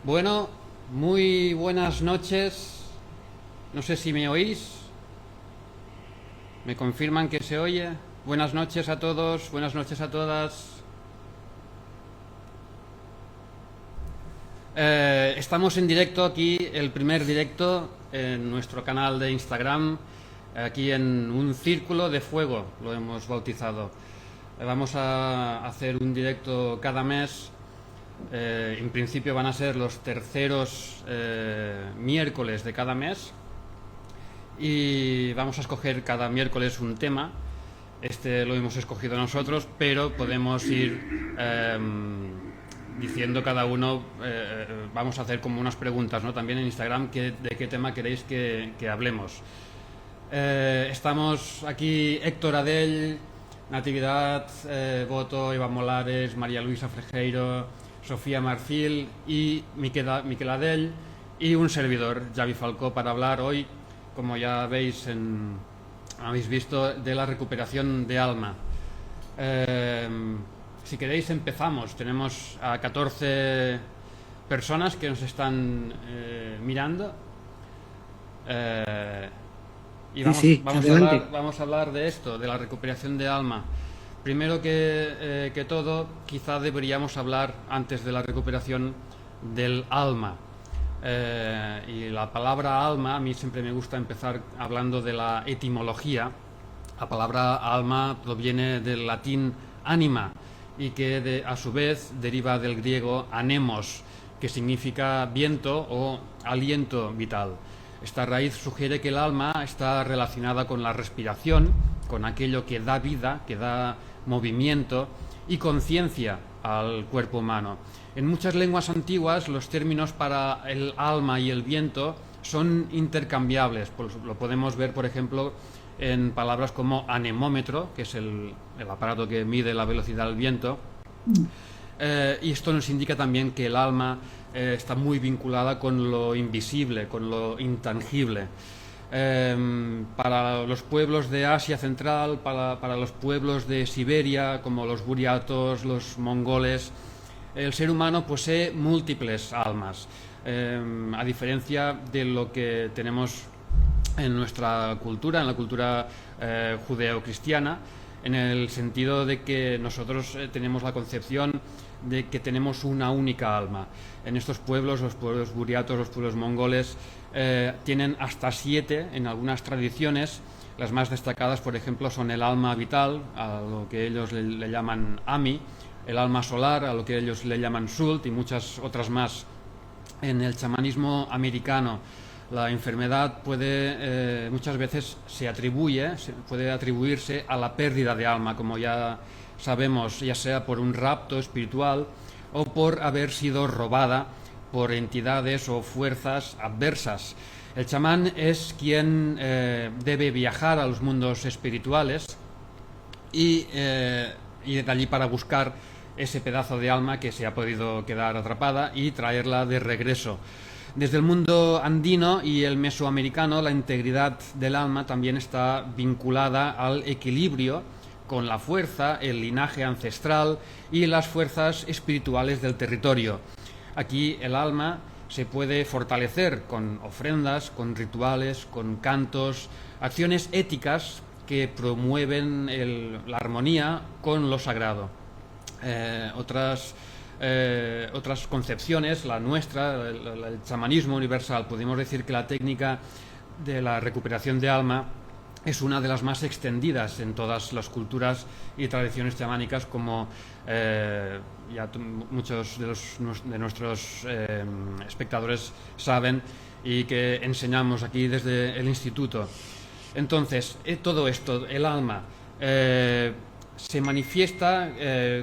Bueno, muy buenas noches. No sé si me oís. ¿Me confirman que se oye? Buenas noches a todos, buenas noches a todas. Estamos en directo aquí, el primer directo en nuestro canal de Instagram, aquí en un círculo de fuego, lo hemos bautizado. Vamos a hacer un directo cada mes. En principio van a ser los terceros miércoles de cada mes y vamos a escoger cada miércoles un tema. Este lo hemos escogido nosotros, pero podemos ir diciendo cada uno, vamos a hacer como unas preguntas, ¿no? También en Instagram, de qué tema queréis que hablemos. Estamos aquí Héctor Adell, Natividad, Boto, Iván Molares, María Luisa Frejeiro, Sofía Marfil y Miquel Adell y un servidor, Javi Falcó, para hablar hoy, como ya veis, habéis visto, de la recuperación de alma. Si queréis empezamos. Tenemos a 14 personas que nos están mirando. Y vamos a hablar de esto, de la recuperación de alma. Primero que todo, quizá deberíamos hablar, antes de la recuperación, del alma. Y la palabra alma, a mí siempre me gusta empezar hablando de la etimología. La palabra alma proviene del latín anima y que a su vez deriva del griego anemos, que significa viento o aliento vital. Esta raíz sugiere que el alma está relacionada con la respiración, con aquello que da vida, que da movimiento y conciencia al cuerpo humano. En muchas lenguas antiguas los términos para el alma y el viento son intercambiables. Lo podemos ver, por ejemplo, en palabras como anemómetro, que es el aparato que mide la velocidad del viento. Y esto nos indica también que el alma está muy vinculada con lo invisible, con lo intangible. Para los pueblos de Asia Central, para los pueblos de Siberia, como los buriatos, los mongoles, el ser humano posee múltiples almas, a diferencia de lo que tenemos en nuestra cultura, en la cultura judeo-cristiana, en el sentido de que nosotros tenemos la concepción de que tenemos una única alma. En estos pueblos, los pueblos buriatos, los pueblos mongoles, tienen hasta 7 en algunas tradiciones. Las más destacadas, por ejemplo, son el alma vital, a lo que ellos le llaman Ami, el alma solar, a lo que ellos le llaman Sult, y muchas otras más. En el chamanismo americano, la enfermedad muchas veces puede atribuirse a la pérdida de alma, como ya sabemos, ya sea por un rapto espiritual o por haber sido robada por entidades o fuerzas adversas. El chamán es quien debe viajar a los mundos espirituales y de allí para buscar ese pedazo de alma que se ha podido quedar atrapada y traerla de regreso. Desde el mundo andino y el mesoamericano, la integridad del alma también está vinculada al equilibrio con la fuerza, el linaje ancestral y las fuerzas espirituales del territorio. Aquí el alma se puede fortalecer con ofrendas, con rituales, con cantos, acciones éticas que promueven la armonía con lo sagrado. Otras concepciones, la nuestra, el chamanismo universal, podemos decir que la técnica de la recuperación de alma es una de las más extendidas en todas las culturas y tradiciones chamánicas, como ya muchos de nuestros espectadores saben y que enseñamos aquí desde el instituto. Entonces, todo esto, el alma, se manifiesta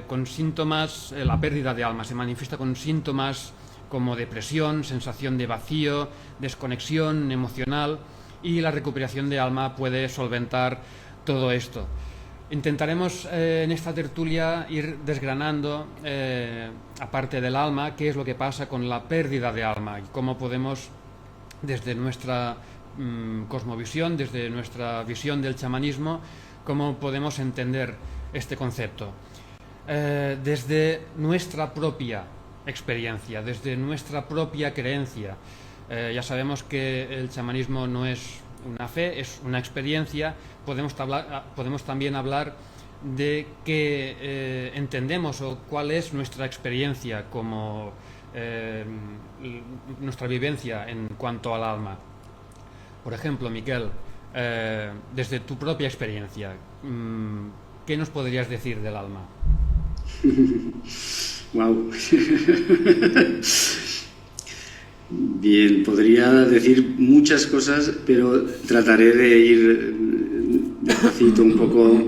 con síntomas, la pérdida de alma se manifiesta con síntomas como depresión, sensación de vacío, desconexión emocional, y la recuperación de alma puede solventar todo esto. Intentaremos en esta tertulia ir desgranando, aparte del alma, qué es lo que pasa con la pérdida de alma y cómo podemos, desde nuestra cosmovisión, desde nuestra visión del chamanismo, cómo podemos entender este concepto. desde nuestra propia experiencia, desde nuestra propia creencia. Ya sabemos que el chamanismo no es una fe, es una experiencia. Podemos también hablar de qué entendemos o cuál es nuestra experiencia como nuestra vivencia en cuanto al alma. Por ejemplo, Miquel, desde tu propia experiencia, ¿qué nos podrías decir del alma? Wow. Bien, podría decir muchas cosas, pero trataré de ir despacito un poco,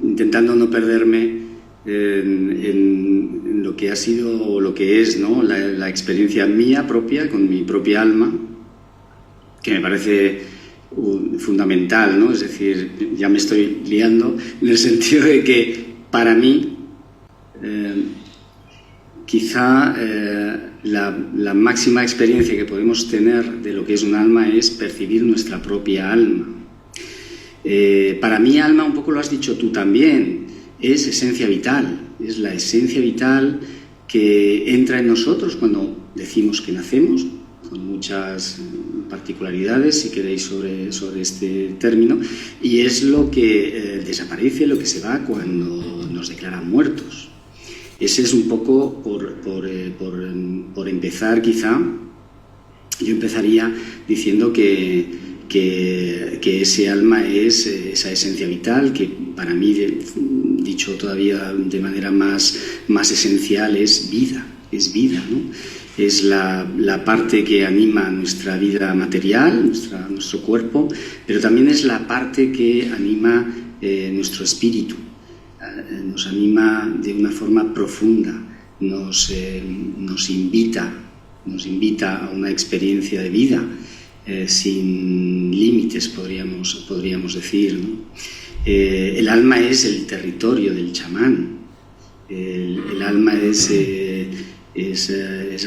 intentando no perderme en lo que ha sido o lo que es, ¿no? La experiencia mía propia, con mi propia alma, que me parece fundamental, ¿no? Es decir, ya me estoy liando en el sentido de que para mí quizá la máxima experiencia que podemos tener de lo que es un alma es percibir nuestra propia alma. Para mí alma, un poco lo has dicho tú también, es esencia vital, es la esencia vital que entra en nosotros cuando decimos que nacemos, con muchas particularidades, si queréis, sobre este término, y es lo que desaparece, lo que se va cuando nos declaran muertos. Ese es un poco, por empezar quizá, yo empezaría diciendo que ese alma es esa esencia vital, que para mí, dicho todavía de manera más esencial, es vida, ¿no? Es la parte que anima nuestra vida material, nuestro cuerpo, pero también es la parte que anima nuestro espíritu. Nos anima de una forma profunda, nos invita a una experiencia de vida sin límites, podríamos decir, ¿no? El alma es el territorio del chamán. El alma es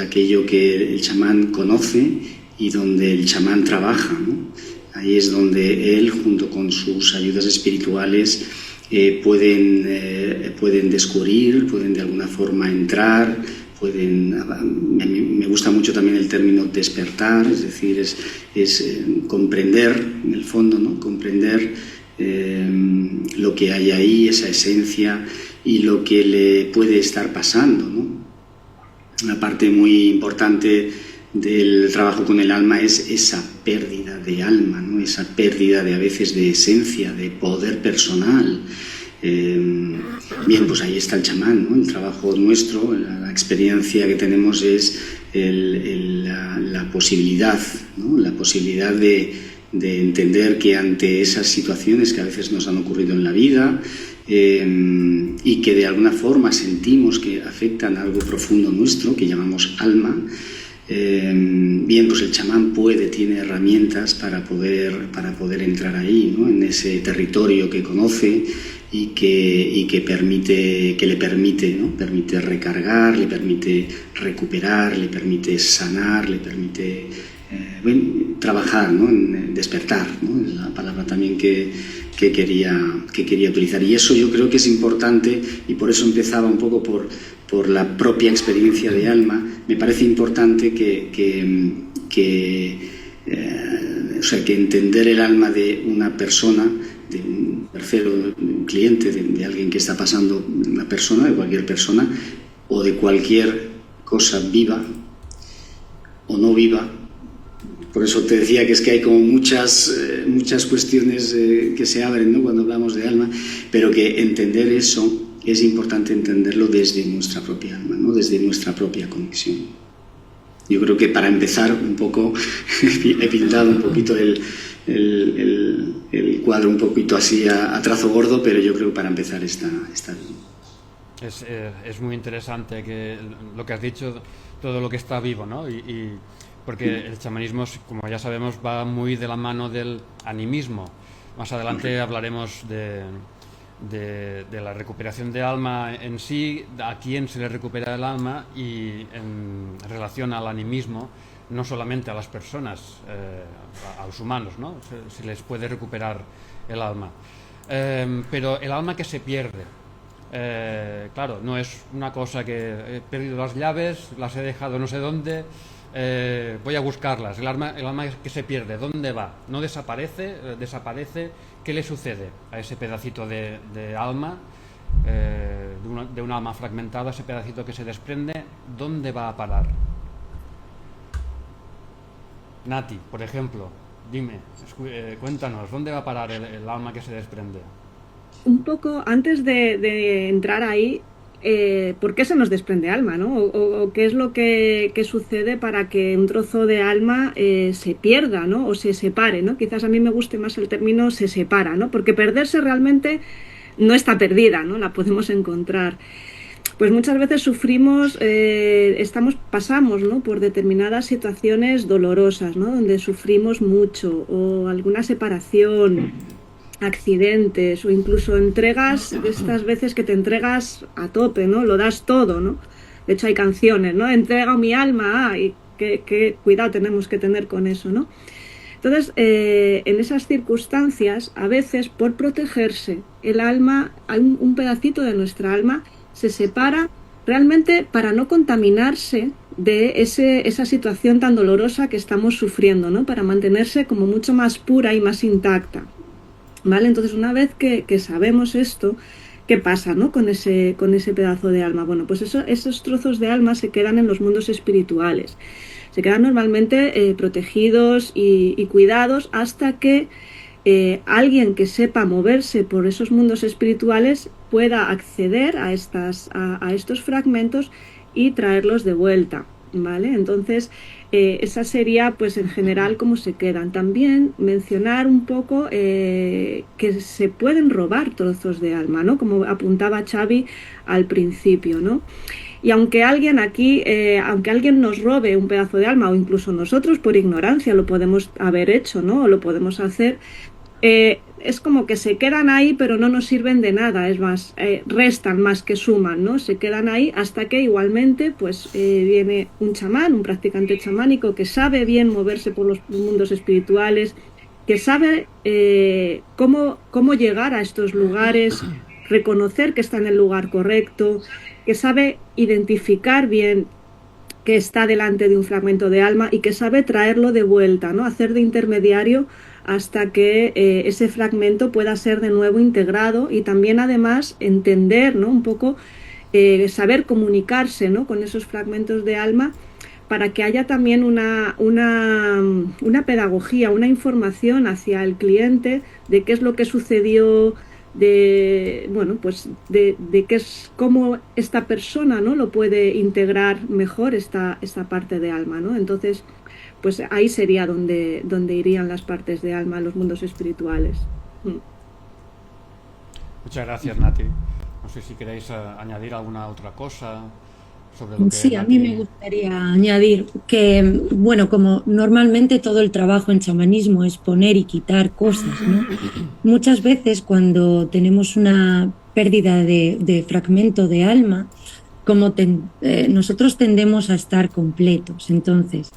aquello que el chamán conoce y donde el chamán trabaja, ¿no? Ahí es donde él, junto con sus ayudas espirituales, pueden descubrir, pueden de alguna forma entrar, me gusta mucho también el término despertar, es decir, es comprender, en el fondo, ¿no? Comprender lo que hay ahí, esa esencia y lo que le puede estar pasando, ¿no? Una parte muy importante del trabajo con el alma es esa pérdida de alma, ¿no? Esa pérdida a veces de esencia, de poder personal. Bien, pues ahí está el chamán, ¿no? El trabajo nuestro, la experiencia que tenemos es la posibilidad, ¿no? La posibilidad de entender que ante esas situaciones que a veces nos han ocurrido en la vida y que de alguna forma sentimos que afectan a algo profundo nuestro, que llamamos alma, bien, pues el chamán tiene herramientas para poder entrar ahí, ¿no? En ese territorio que conoce y que le permite, ¿no? Permite recargar, le permite recuperar, le permite sanar, le permite trabajar, ¿no? En despertar, ¿no? Es la palabra también que quería utilizar, y eso yo creo que es importante, y por eso empezaba un poco por la propia experiencia de alma. Me parece importante que entender el alma de una persona, de un tercero, de un cliente, de alguien que está pasando, una persona, de cualquier persona, o de cualquier cosa viva o no viva. Por eso te decía que es que hay como muchas cuestiones que se abren, ¿no? Cuando hablamos de alma, pero que entender eso es importante, entenderlo desde nuestra propia alma, ¿no? Desde nuestra propia conexión. Yo creo que para empezar un poco, he pintado un poquito el cuadro un poquito así a trazo gordo, pero yo creo que para empezar está bien. Es muy interesante lo que has dicho, todo lo que está vivo, ¿no? Porque el chamanismo, como ya sabemos, va muy de la mano del animismo. Más adelante hablaremos de la recuperación de alma en sí, a quién se le recupera el alma, y en relación al animismo, no solamente a las personas, a los humanos, ¿no? Se les puede recuperar el alma. Pero el alma que se pierde, Claro, no es una cosa que he perdido las llaves, las he dejado no sé dónde, voy a buscarlas. El alma que se pierde, ¿dónde va? No desaparece, desaparece. ¿Qué le sucede a ese pedacito de alma, de un alma fragmentada, ese pedacito que se desprende? ¿Dónde va a parar? Nati, por ejemplo, dime, cuéntanos, ¿dónde va a parar el alma que se desprende? Un poco antes de entrar ahí, ¿por qué se nos desprende alma, ¿no? O qué es lo que sucede para que un trozo de alma se pierda, ¿no? O se separe, ¿no? Quizás a mí me guste más el término se separa, ¿no? Porque perderse realmente no está perdida, ¿no? La podemos encontrar. Pues muchas veces sufrimos, pasamos, ¿no? Por determinadas situaciones dolorosas, ¿no? Donde sufrimos mucho, o alguna separación, accidentes, o incluso entregas, de estas veces que te entregas a tope, ¿no? Lo das todo, ¿no? De hecho hay canciones, ¿no? Entrega mi alma, y qué cuidado tenemos que tener con eso, ¿no? Entonces, en esas circunstancias, a veces por protegerse el alma, hay un pedacito de nuestra alma se separa realmente para no contaminarse de esa situación tan dolorosa que estamos sufriendo, ¿no? Para mantenerse como mucho más pura y más intacta, ¿vale? Entonces, una vez que sabemos esto, ¿qué pasa, ¿no? con ese pedazo de alma? Bueno, pues esos trozos de alma se quedan en los mundos espirituales. Se quedan normalmente protegidos y cuidados hasta que alguien que sepa moverse por esos mundos espirituales pueda acceder a estos fragmentos y traerlos de vuelta, ¿vale? Entonces, esa sería, pues, en general, cómo se quedan. También mencionar un poco que se pueden robar trozos de alma, ¿no? Como apuntaba Xavi al principio, ¿no? Y aunque alguien nos robe un pedazo de alma, o incluso nosotros por ignorancia lo podemos haber hecho, ¿no? O lo podemos hacer, es como que se quedan ahí, pero no nos sirven de nada, es más, restan más que suman, ¿no? Se quedan ahí hasta que igualmente, pues, viene un chamán, un practicante chamánico que sabe bien moverse por los mundos espirituales, que sabe cómo llegar a estos lugares, reconocer que está en el lugar correcto, que sabe identificar bien que está delante de un fragmento de alma y que sabe traerlo de vuelta, ¿no? Hacer de intermediario hasta que ese fragmento pueda ser de nuevo integrado, y también además entender, ¿no? Un poco saber comunicarse, ¿no? Con esos fragmentos de alma, para que haya también una pedagogía, una información hacia el cliente de qué es lo que sucedió, de qué es, cómo esta persona, ¿no? Lo puede integrar mejor esta parte de alma, ¿no? Entonces, pues ahí sería donde irían las partes de alma, los mundos espirituales. Muchas gracias, Nati. No sé si queréis añadir alguna otra cosa sobre lo que Sí, a Nati... mí me gustaría añadir que, bueno, como normalmente todo el trabajo en chamanismo es poner y quitar cosas, ¿no? Muchas veces cuando tenemos una pérdida de fragmento de alma, nosotros tendemos a estar completos. Entonces,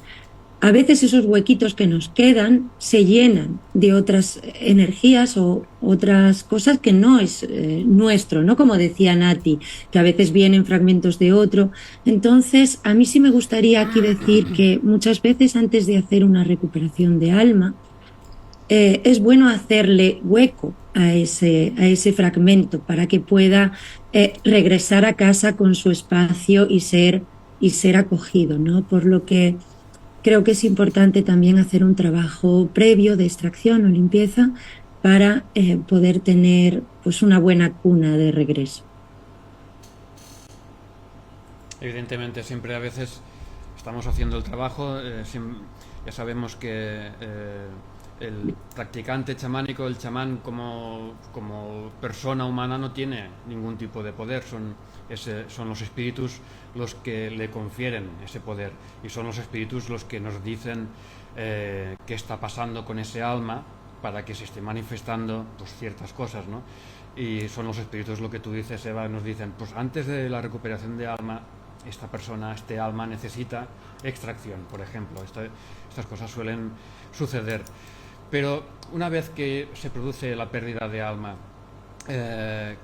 a veces esos huequitos que nos quedan se llenan de otras energías o otras cosas que no es nuestro, ¿no? Como decía Nati, que a veces vienen fragmentos de otro. Entonces, a mí sí me gustaría aquí decir que muchas veces antes de hacer una recuperación de alma, es bueno hacerle hueco a ese fragmento para que pueda regresar a casa con su espacio y ser acogido, ¿no? Por lo que creo que es importante también hacer un trabajo previo de extracción o limpieza para poder tener, pues, una buena cuna de regreso. Evidentemente, siempre a veces estamos haciendo el trabajo, ya sabemos que el practicante chamánico, el chamán como persona humana no tiene ningún tipo de poder, son los espíritus los que le confieren ese poder, y son los espíritus los que nos dicen qué está pasando con ese alma para que se esté manifestando, pues, ciertas cosas, ¿no? Y son los espíritus, lo que tú dices, Eva, nos dicen, pues antes de la recuperación de alma, esta persona, este alma necesita extracción, por ejemplo. Estas cosas suelen suceder. Pero una vez que se produce la pérdida de alma,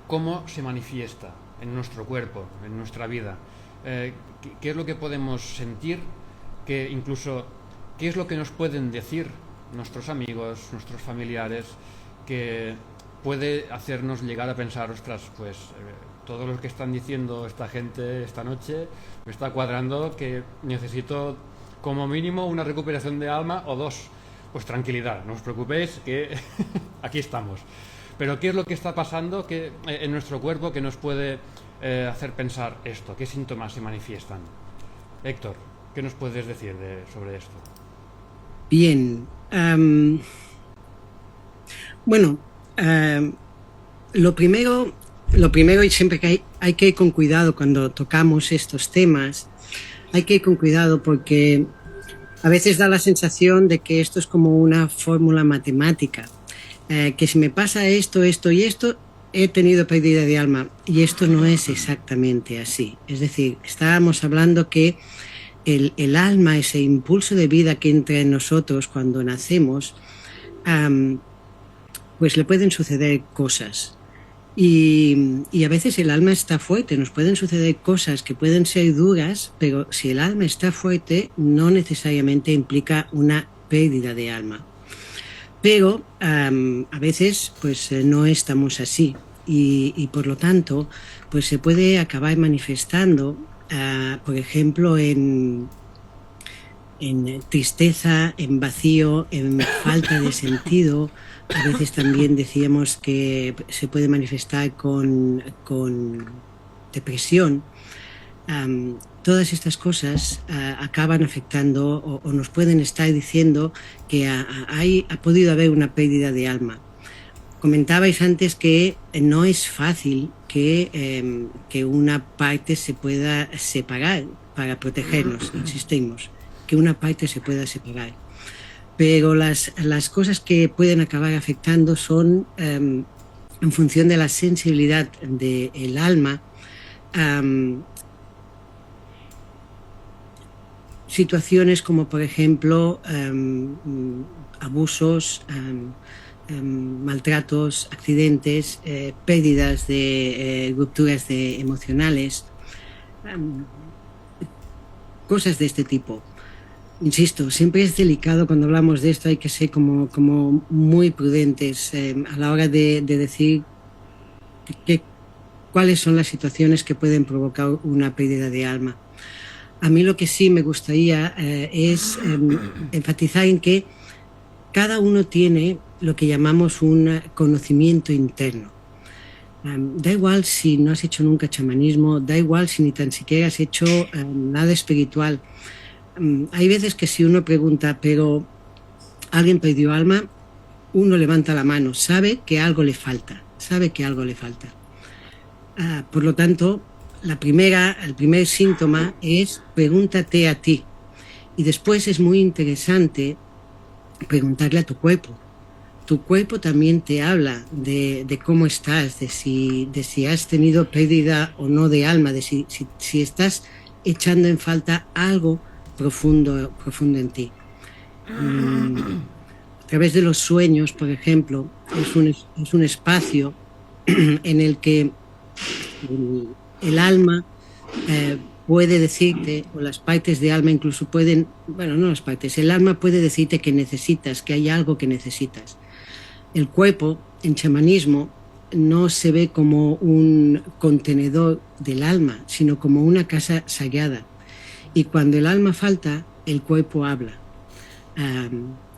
¿cómo se manifiesta en nuestro cuerpo, en nuestra vida. ¿Qué es lo que podemos sentir? Que incluso, ¿qué es lo que nos pueden decir nuestros amigos, nuestros familiares, que puede hacernos llegar a pensar, ostras, pues todo lo que están diciendo esta gente esta noche me está cuadrando, que necesito como mínimo una recuperación de alma o dos? Pues tranquilidad, no os preocupéis, que aquí estamos. Pero ¿qué es lo que está pasando en nuestro cuerpo que nos puede hacer pensar esto? ¿Qué síntomas se manifiestan? Héctor, ¿qué nos puedes decir sobre esto? Bien. Bueno, lo primero, y siempre que hay que ir con cuidado cuando tocamos estos temas, hay que ir con cuidado porque a veces da la sensación de que esto es como una fórmula matemática, que si me pasa esto, esto y esto, he tenido pérdida de alma, y esto no es exactamente así. Es decir, estábamos hablando que el alma, ese impulso de vida que entra en nosotros cuando nacemos, pues le pueden suceder cosas. Y a veces el alma está fuerte, nos pueden suceder cosas que pueden ser duras, pero si el alma está fuerte, no necesariamente implica una pérdida de alma. Pero a veces pues no estamos así y por lo tanto pues se puede acabar manifestando, por ejemplo, en tristeza, en vacío, en falta de sentido. A veces también decíamos que se puede manifestar con depresión. Todas estas cosas acaban afectando o nos pueden estar diciendo que ha podido haber una pérdida de alma. Comentabais antes que no es fácil que una parte se pueda separar para protegernos, insistimos, que una parte se pueda separar. Pero las cosas que pueden acabar afectando son, en función de la sensibilidad del alma, situaciones como, por ejemplo, abusos, maltratos, accidentes, pérdidas de rupturas emocionales, cosas de este tipo. Insisto, siempre es delicado cuando hablamos de esto, hay que ser como muy prudentes a la hora de decir cuáles son las situaciones que pueden provocar una pérdida de alma. A mí lo que sí me gustaría es enfatizar en que cada uno tiene lo que llamamos un conocimiento interno. Da igual si no has hecho nunca chamanismo, da igual si ni tan siquiera has hecho nada espiritual. Hay veces que si uno pregunta, pero ¿alguien perdió alma? Uno levanta la mano, sabe que algo le falta, por lo tanto, el primer síntoma es pregúntate a ti. Y después es muy interesante preguntarle a tu cuerpo. Tu cuerpo también te habla de cómo estás, de si has tenido pérdida o no de alma, de si estás echando en falta algo profundo en ti. A través de los sueños, por ejemplo, es un espacio en el que el alma puede decirte, o las partes de alma incluso pueden, bueno, no las partes, el alma puede decirte que necesitas, que hay algo que necesitas. El cuerpo, en chamanismo, no se ve como un contenedor del alma, sino como una casa sagrada. Y cuando el alma falta, el cuerpo habla.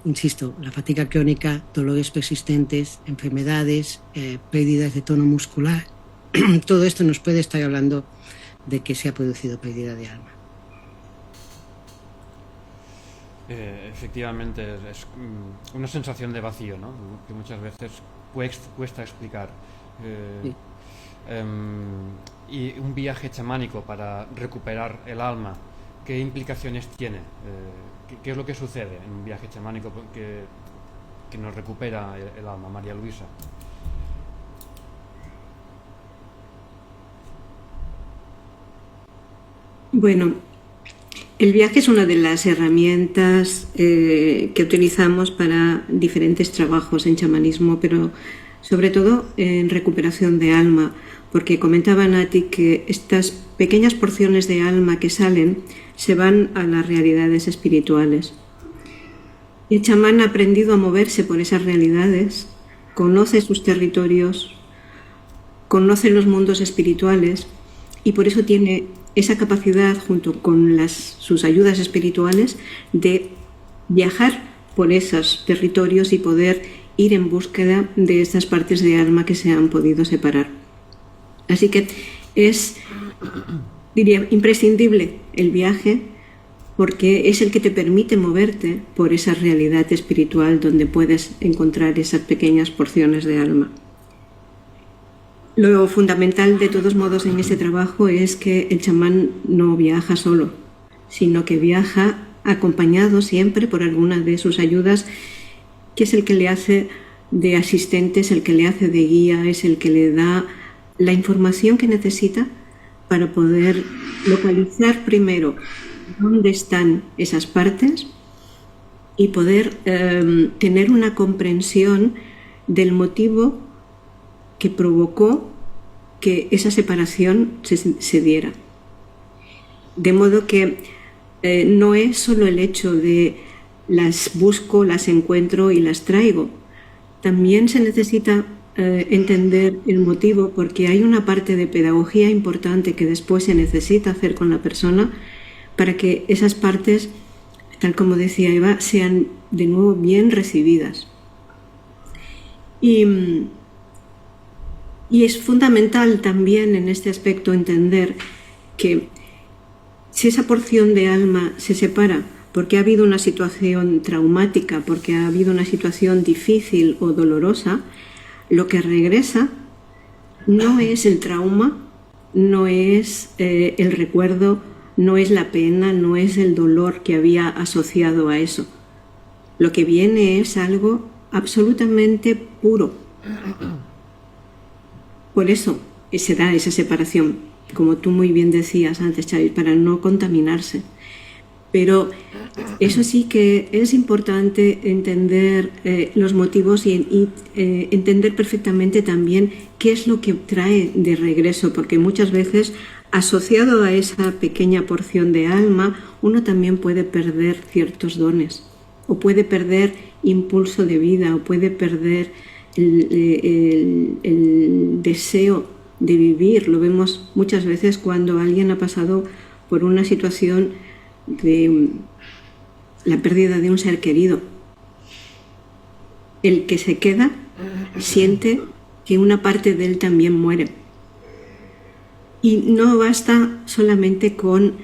Insisto, la fatiga crónica, dolores persistentes, enfermedades, pérdidas de tono muscular, todo esto nos puede estar hablando de que se ha producido pérdida de alma. Efectivamente, es una sensación de vacío, ¿no? Que muchas veces cuesta explicar. Sí. Y un viaje chamánico para recuperar el alma, ¿qué implicaciones tiene? ¿Qué es lo que sucede en un viaje chamánico que nos recupera el alma? María Luisa. Bueno, el viaje es una de las herramientas que utilizamos para diferentes trabajos en chamanismo, pero sobre todo en recuperación de alma, porque comentaba Nati que estas pequeñas porciones de alma que salen se van a las realidades espirituales. El chamán ha aprendido a moverse por esas realidades, conoce sus territorios, conoce los mundos espirituales y por eso tiene esa capacidad, junto con sus ayudas espirituales, de viajar por esos territorios y poder ir en búsqueda de estas partes de alma que se han podido separar. Así que es, diría, imprescindible el viaje, porque es el que te permite moverte por esa realidad espiritual donde puedes encontrar esas pequeñas porciones de alma. Lo fundamental, de todos modos, en este trabajo es que el chamán no viaja solo, sino que viaja acompañado siempre por alguna de sus ayudas, que es el que le hace de asistente, es el que le hace de guía, es el que le da la información que necesita para poder localizar primero dónde están esas partes y poder tener una comprensión del motivo que provocó que esa separación se diera. De modo que no es solo el hecho de las busco, las encuentro y las traigo. También se necesita entender el motivo, porque hay una parte de pedagogía importante que después se necesita hacer con la persona para que esas partes, tal como decía Eva, sean de nuevo bien recibidas. Y es fundamental también en este aspecto entender que si esa porción de alma se separa porque ha habido una situación traumática, porque ha habido una situación difícil o dolorosa, lo que regresa no es el trauma, no es el recuerdo, no es la pena, no es el dolor que había asociado a eso. Lo que viene es algo absolutamente puro. Por eso se da esa separación, como tú muy bien decías antes, Xavi, para no contaminarse. Pero eso sí que es importante entender los motivos y entender perfectamente también qué es lo que trae de regreso, porque muchas veces, asociado a esa pequeña porción de alma, uno también puede perder ciertos dones, o puede perder impulso de vida, o puede perder el deseo de vivir. Lo vemos muchas veces cuando alguien ha pasado por una situación de la pérdida de un ser querido. El que se queda siente que una parte de él también muere. Y no basta solamente con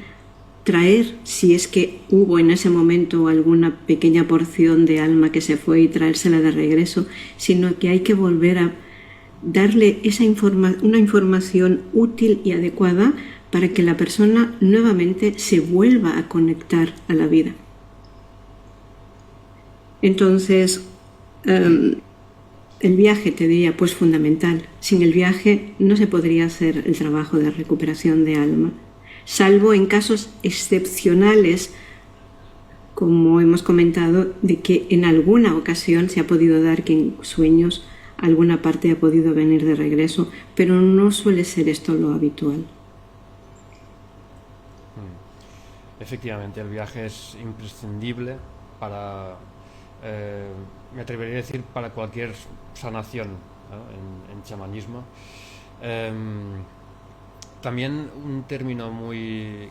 traer, si es que hubo en ese momento alguna pequeña porción de alma que se fue, y traérsela de regreso, sino que hay que volver a darle una información útil y adecuada para que la persona nuevamente se vuelva a conectar a la vida. Entonces, el viaje, te diría, pues fundamental. Sin el viaje no se podría hacer el trabajo de recuperación de alma, salvo en casos excepcionales, como hemos comentado, de que en alguna ocasión se ha podido dar que en sueños alguna parte ha podido venir de regreso, pero no suele ser esto lo habitual. Efectivamente, el viaje es imprescindible para, me atrevería a decir, para cualquier sanación, ¿no?, en chamanismo. También un término muy,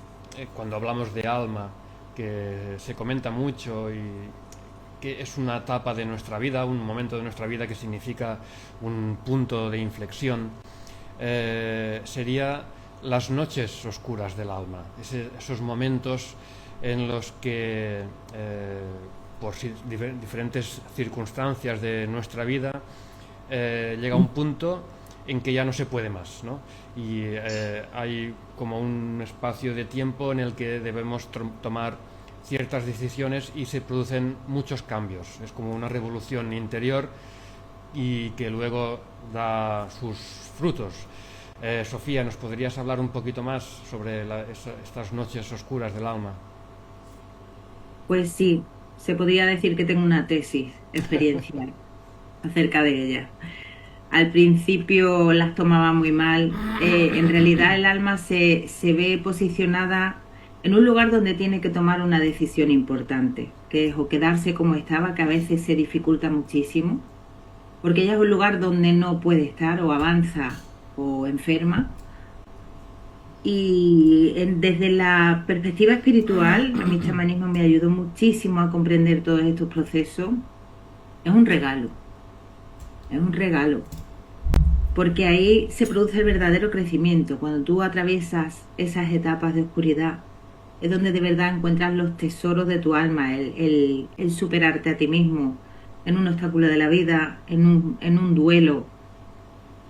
cuando hablamos de alma, que se comenta mucho y que es una etapa de nuestra vida, un momento de nuestra vida que significa un punto de inflexión, sería las noches oscuras del alma, esos momentos en los que por diferentes circunstancias de nuestra vida llega un punto en que ya no se puede más, ¿no? Y hay como un espacio de tiempo en el que debemos tomar ciertas decisiones y se producen muchos cambios. Es como una revolución interior y que luego da sus frutos. Sofía, ¿nos podrías hablar un poquito más sobre estas noches oscuras del alma? Pues sí, se podría decir que tengo una tesis experiencial acerca de ella. Al principio las tomaba muy mal. En realidad el alma se ve posicionada en un lugar donde tiene que tomar una decisión importante, que es o quedarse como estaba, que a veces se dificulta muchísimo, porque ella es un lugar donde no puede estar, o avanza o enferma. Y desde la perspectiva espiritual, a mi chamanismo me ayudó muchísimo a comprender todos estos procesos. Es un regalo, porque ahí se produce el verdadero crecimiento. Cuando tú atraviesas esas etapas de oscuridad, es donde de verdad encuentras los tesoros de tu alma, el superarte a ti mismo en un obstáculo de la vida, en un duelo.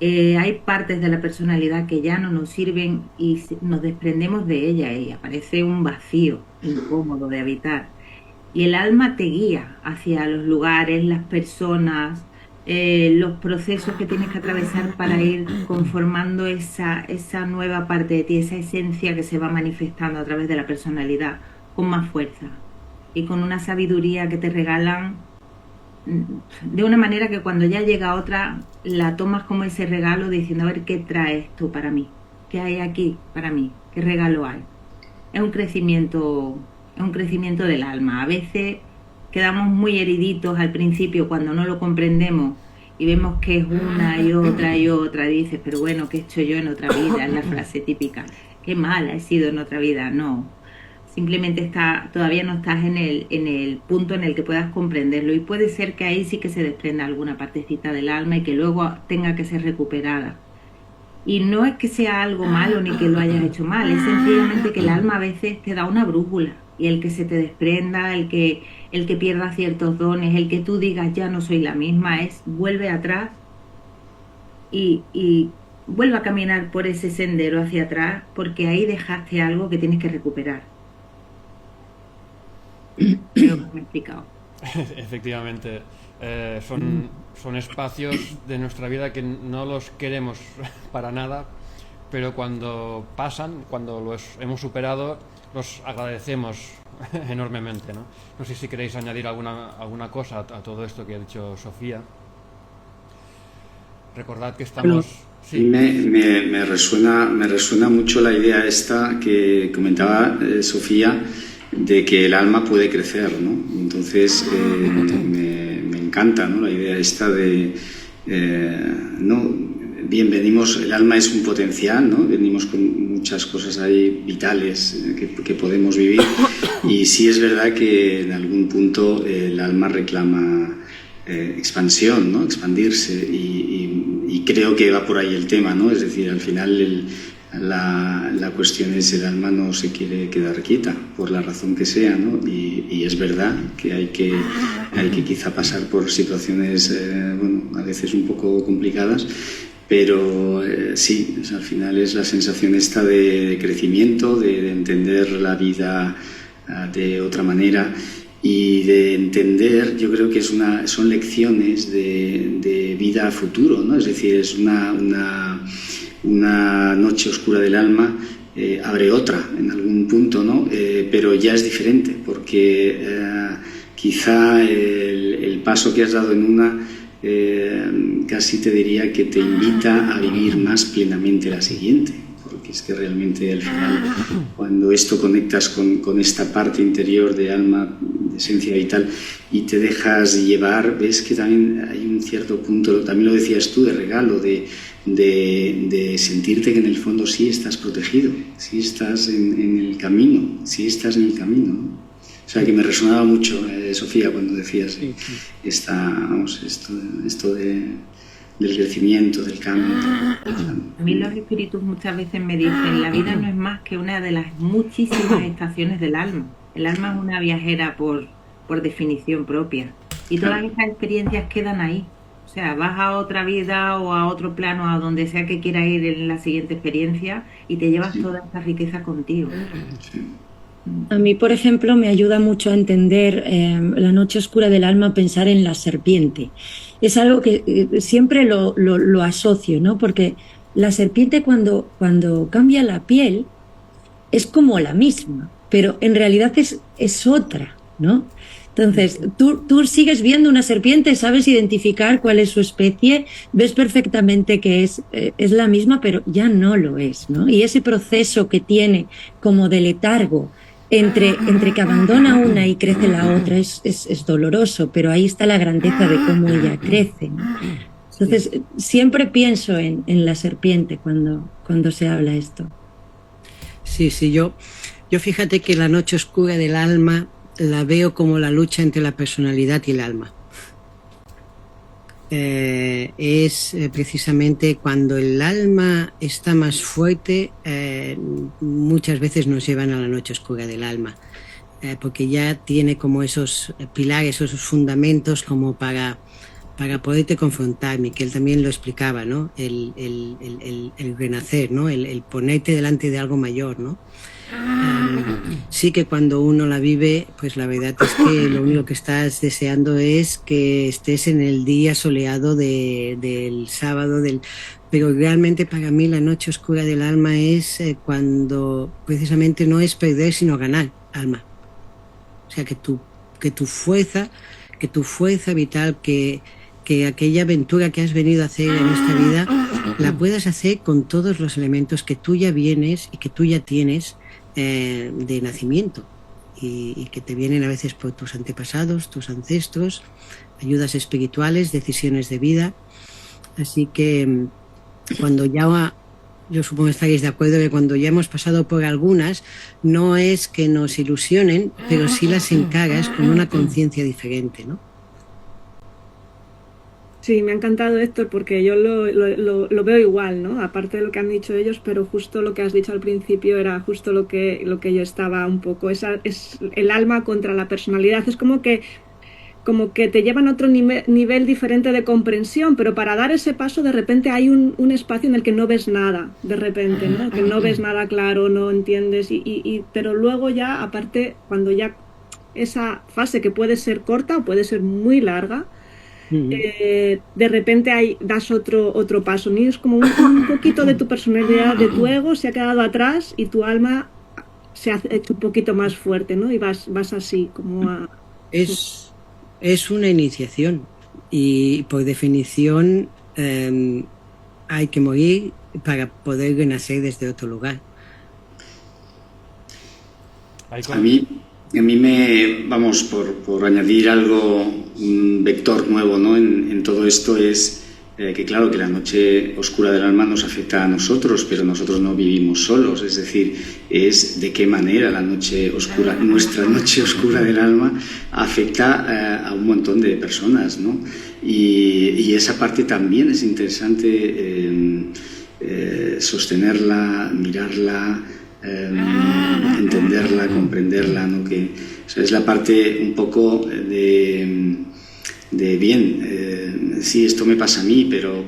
Hay partes de la personalidad que ya no nos sirven y nos desprendemos de ella y aparece un vacío incómodo de habitar. Y el alma te guía hacia los lugares, las personas, los procesos que tienes que atravesar para ir conformando esa nueva parte de ti, esa esencia que se va manifestando a través de la personalidad con más fuerza y con una sabiduría que te regalan de una manera que cuando ya llega otra la tomas como ese regalo diciendo, a ver, ¿qué traes tú para mí? ¿Qué hay aquí para mí? ¿Qué regalo hay? Es un crecimiento del alma. A veces quedamos muy heriditos al principio cuando no lo comprendemos y vemos que es una y otra y otra, y dices, pero bueno, ¿qué he hecho yo en otra vida? Es la frase típica, qué mala he sido en otra vida. No, simplemente todavía no estás en el punto en el que puedas comprenderlo, y puede ser que ahí sí que se desprenda alguna partecita del alma y que luego tenga que ser recuperada. Y no es que sea algo malo ni que lo hayas hecho mal, es sencillamente que el alma a veces te da una brújula, y el que se te desprenda, el que pierda ciertos dones, el que tú digas ya no soy la misma, vuelve atrás y vuelve a caminar por ese sendero hacia atrás, porque ahí dejaste algo que tienes que recuperar. Creo que me he explicado. Efectivamente, son espacios de nuestra vida que no los queremos para nada, pero cuando pasan, cuando los hemos superado, los agradecemos enormemente, ¿no? No sé si queréis añadir alguna cosa a todo esto que ha dicho Sofía. Recordad que estamos... Sí. Me resuena mucho la idea esta que comentaba Sofía, de que el alma puede crecer, ¿no? Entonces me encanta, ¿no?, la idea esta de venimos, el alma es un potencial, ¿no? Venimos con muchas cosas ahí vitales que podemos vivir, y sí es verdad que en algún punto el alma reclama expansión, ¿no?, expandirse, y creo que va por ahí el tema, ¿no? Es decir, al final la cuestión es, el alma no se quiere quedar quieta por la razón que sea, ¿no? Y es verdad que hay que quizá pasar por situaciones a veces un poco complicadas, pero sí, o sea, al final es la sensación esta de crecimiento, de entender la vida de otra manera, y de entender, yo creo que son lecciones de vida a futuro, ¿no? Es decir, es una noche oscura del alma, abre otra en algún punto, ¿no? Pero ya es diferente, porque quizá el paso que has dado en una casi te diría que te invita a vivir más plenamente la siguiente, porque es que realmente al final, cuando esto conectas con esta parte interior de alma, de esencia vital, y te dejas llevar, ves que también hay un cierto punto, también lo decías tú, de regalo, de sentirte que en el fondo sí estás protegido, sí estás en el camino, sí estás en el camino, ¿no? O sea, que me resonaba mucho, Sofía, cuando decías esto del crecimiento, del cambio. A mí los espíritus muchas veces me dicen, la vida no es más que una de las muchísimas estaciones del alma. El alma es una viajera por definición propia, y todas estas experiencias quedan ahí. O sea, vas a otra vida o a otro plano, a donde sea que quieras ir en la siguiente experiencia, y te llevas toda esta riqueza contigo. Sí. A mí, por ejemplo, me ayuda mucho a entender la noche oscura del alma, pensar en la serpiente. Es algo que siempre lo asocio, ¿no? Porque la serpiente cuando cambia la piel es como la misma, pero en realidad es otra, ¿no? Entonces, tú sigues viendo una serpiente, sabes identificar cuál es su especie, ves perfectamente que es la misma, pero ya no lo es, ¿no? Y ese proceso que tiene como de letargo entre que abandona una y crece la otra es doloroso, pero ahí está la grandeza de cómo ella crece, ¿no? Entonces, siempre pienso en la serpiente cuando se habla esto. Sí, yo fíjate que la noche oscura del alma la veo como la lucha entre la personalidad y el alma. Es precisamente cuando el alma está más fuerte, muchas veces nos llevan a la noche oscura del alma, porque ya tiene como esos pilares, esos fundamentos como para poderte confrontar. Miquel también lo explicaba, ¿no? El renacer, ¿no? El ponerte delante de algo mayor, ¿no? Sí que cuando uno la vive, pues la verdad es que lo único que estás deseando es que estés en el día soleado del sábado, pero realmente para mí la noche oscura del alma es cuando precisamente no es perder sino ganar alma. O sea, que tu fuerza vital, que aquella aventura que has venido a hacer en esta vida la puedas hacer con todos los elementos que tú ya vienes y que tú ya tienes de nacimiento y que te vienen a veces por tus antepasados, tus ancestros, ayudas espirituales, decisiones de vida. Así que cuando ya, yo supongo que estaréis de acuerdo que cuando ya hemos pasado por algunas, no es que nos ilusionen, pero sí las encaras con una conciencia diferente, ¿no? Sí, me ha encantado, Héctor, porque yo lo veo igual, ¿no? Aparte de lo que han dicho ellos, pero justo lo que has dicho al principio era justo lo que yo estaba un poco. Es el alma contra la personalidad. Es como que te llevan a otro nivel diferente de comprensión, pero para dar ese paso de repente hay un espacio en el que no ves nada, de repente, ¿no? Que no ves nada claro, no entiendes, pero luego ya, aparte, cuando ya esa fase que puede ser corta o puede ser muy larga, de repente das otro paso, ¿no? Es como un poquito de tu personalidad, de tu ego se ha quedado atrás y tu alma se ha hecho un poquito más fuerte, ¿no? Y vas así, como a... Es una iniciación y por definición hay que morir para poder renacer desde otro lugar. A mí me, vamos, por añadir algo, un vector nuevo, ¿no? en todo esto es que claro, que la noche oscura del alma nos afecta a nosotros, pero nosotros no vivimos solos, es decir, es de qué manera la noche oscura, nuestra noche oscura del alma afecta a un montón de personas, ¿no? Y esa parte también es interesante sostenerla, mirarla, entenderla, comprenderla, ¿no? O sea, es la parte un poco de bien, sí, esto me pasa a mí, pero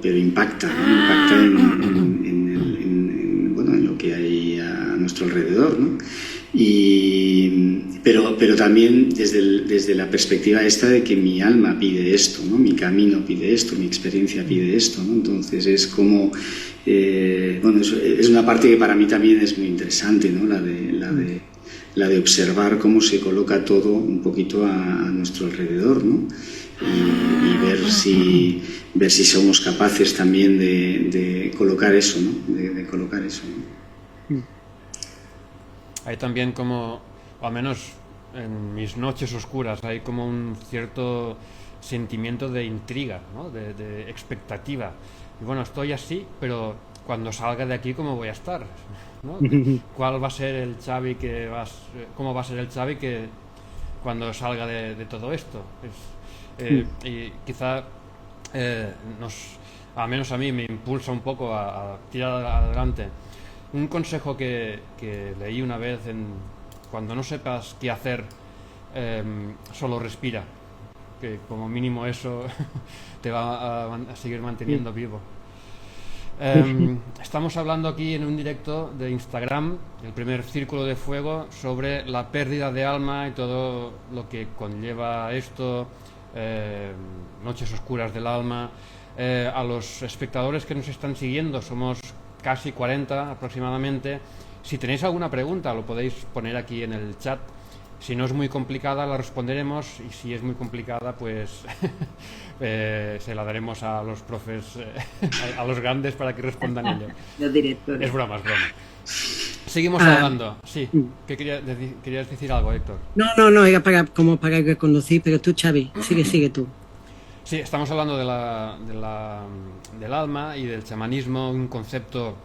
impacta, ¿no? Impacta en lo que hay a nuestro alrededor, ¿no? Pero también desde la perspectiva esta de que mi alma pide esto, ¿no? Mi camino pide esto, mi experiencia pide esto, ¿no? Entonces es como es una parte que para mí también es muy interesante, ¿no? La de observar cómo se coloca todo un poquito a nuestro alrededor, ¿no? Y ver si somos capaces también de colocar eso, ¿no? De colocar eso, ¿no? Hay también como, o al menos en mis noches oscuras, hay como un cierto sentimiento de intriga, ¿no? De expectativa. Y bueno, estoy así, pero cuando salga de aquí, ¿cómo voy a estar? ¿No? ¿Cuál va a ser el Xavi cómo va a ser el Xavi que cuando salga de todo esto? Y quizá al menos a mí me impulsa un poco a tirar adelante. Un consejo que leí una vez cuando no sepas qué hacer, solo respira, que como mínimo eso te va a seguir manteniendo vivo. Estamos hablando aquí en un directo de Instagram, el primer Círculo de Fuego, sobre la pérdida de alma y todo lo que conlleva esto, noches oscuras del alma. A los espectadores que nos están siguiendo, somos casi 40 aproximadamente. Si tenéis alguna pregunta lo podéis poner aquí en el chat Si no es muy complicada la responderemos, y si es muy complicada pues se la daremos a los profes, a los grandes para que respondan ellos. Los directores. Es broma, es broma. Seguimos hablando. Sí, ¿qué querías decir algo, Héctor? No, era como para reconducir, pero tú, Xavi, sigue tú. Sí, estamos hablando del alma y del chamanismo, un concepto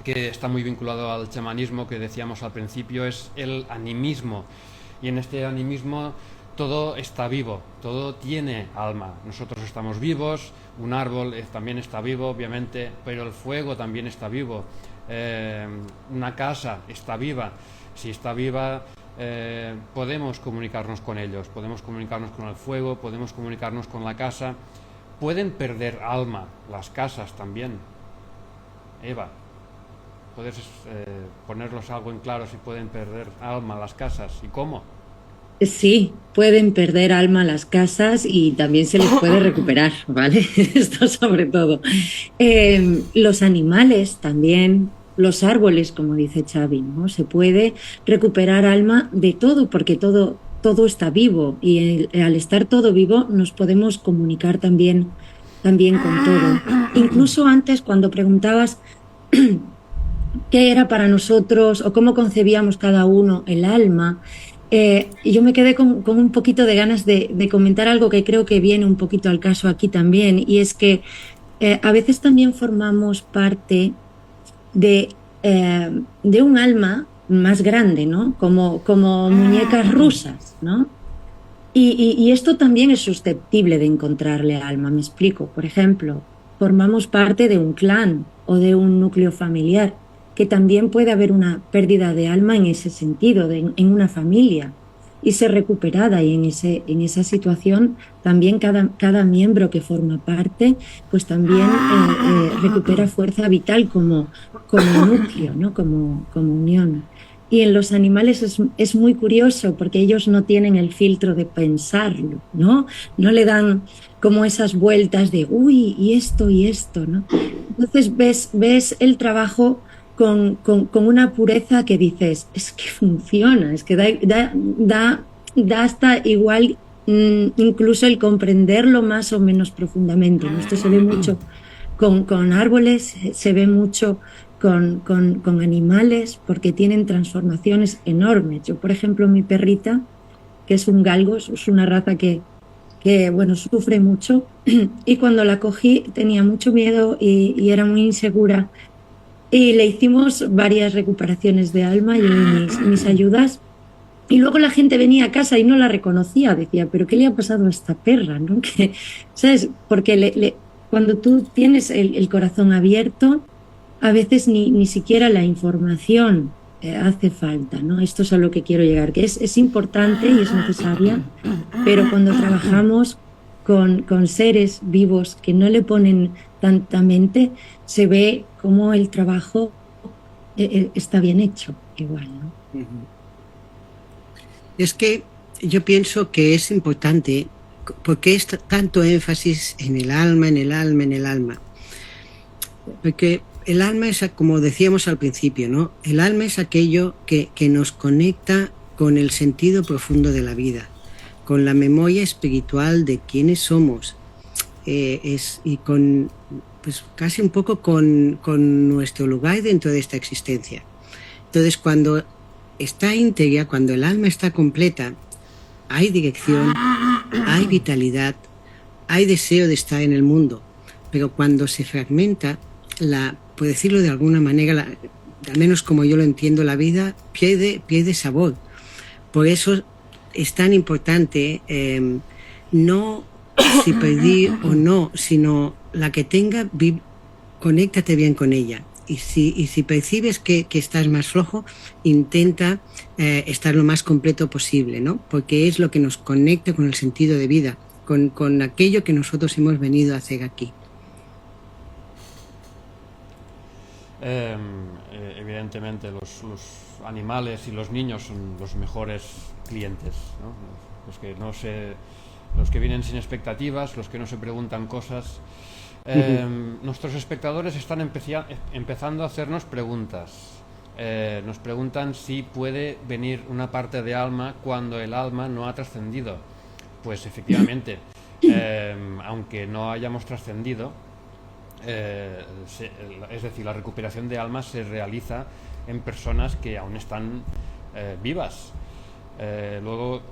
que está muy vinculado al chamanismo que decíamos al principio, es el animismo. Y en este animismo todo está vivo, todo tiene alma. Nosotros estamos vivos, un árbol también está vivo, obviamente, pero el fuego también está vivo. Una casa está viva. Si está viva, podemos comunicarnos con ellos, podemos comunicarnos con el fuego, podemos comunicarnos con la casa. Pueden perder alma las casas también. Eva, ¿puedes ponerlos algo en claro si pueden perder alma las casas y cómo? Sí, pueden perder alma las casas y también se les puede recuperar, ¿vale? Esto sobre todo. Los animales también, los árboles, como dice Xavi, ¿no? Se puede recuperar alma de todo, porque todo está vivo, y al estar todo vivo nos podemos comunicar también con todo. Incluso antes, cuando preguntabas qué era para nosotros o cómo concebíamos cada uno el alma, yo me quedé con un poquito de ganas de comentar algo que creo que viene un poquito al caso aquí también, y es que a veces también formamos parte de un alma más grande, ¿no? Como muñecas rusas, ¿no? Y esto también es susceptible de encontrarle alma, me explico. Por ejemplo, formamos parte de un clan o de un núcleo familiar, que también puede haber una pérdida de alma en ese sentido, en una familia, y ser recuperada, y en esa situación también cada miembro que forma parte pues también recupera fuerza vital como núcleo, ¿no? como unión. Y en los animales es muy curioso, porque ellos no tienen el filtro de pensarlo, no le dan como esas vueltas de uy, y esto, ¿no? Entonces ves el trabajo con una pureza que dices, es que funciona, es que da hasta igual incluso el comprenderlo más o menos profundamente, ¿no? Esto se ve mucho con árboles, se ve mucho con animales, porque tienen transformaciones enormes. Yo, por ejemplo, mi perrita, que es un galgo, es una raza que bueno, sufre mucho, y cuando la cogí tenía mucho miedo y era muy insegura. Y le hicimos varias recuperaciones de alma y mis ayudas. Y luego la gente venía a casa y no la reconocía. Decía, ¿pero qué le ha pasado a esta perra? ¿No? Que, ¿sabes? Porque cuando tú tienes el corazón abierto, a veces ni siquiera la información hace falta, ¿no? Esto es a lo que quiero llegar, que es importante y es necesaria, pero cuando trabajamos con seres vivos que no le ponen tanta mente, se ve cómo el trabajo está bien hecho, igual, ¿no? Es que yo pienso que es importante, porque es tanto énfasis en el alma, porque el alma es, como decíamos al principio, ¿no? El alma es aquello que nos conecta con el sentido profundo de la vida, con la memoria espiritual de quiénes somos, y con, pues casi un poco con nuestro lugar dentro de esta existencia. Entonces, cuando está íntegra, cuando el alma está completa, hay dirección, hay vitalidad, hay deseo de estar en el mundo. Pero cuando se fragmenta, por decirlo de alguna manera, al menos como yo lo entiendo, la vida pierde sabor. Por eso es tan importante no si perdí o no, sino la que tenga, conéctate bien con ella. Y si percibes que estás más flojo, intenta estar lo más completo posible, ¿no? Porque es lo que nos conecta con el sentido de vida, con aquello que nosotros hemos venido a hacer aquí. Evidentemente los animales y los niños son los mejores clientes, ¿no? Los que vienen sin expectativas, los que no se preguntan cosas. Nuestros espectadores están empezando a hacernos preguntas. Nos preguntan si puede venir una parte de alma cuando el alma no ha trascendido. Pues efectivamente, aunque no hayamos trascendido, es decir, la recuperación de alma se realiza en personas que aún están vivas. Luego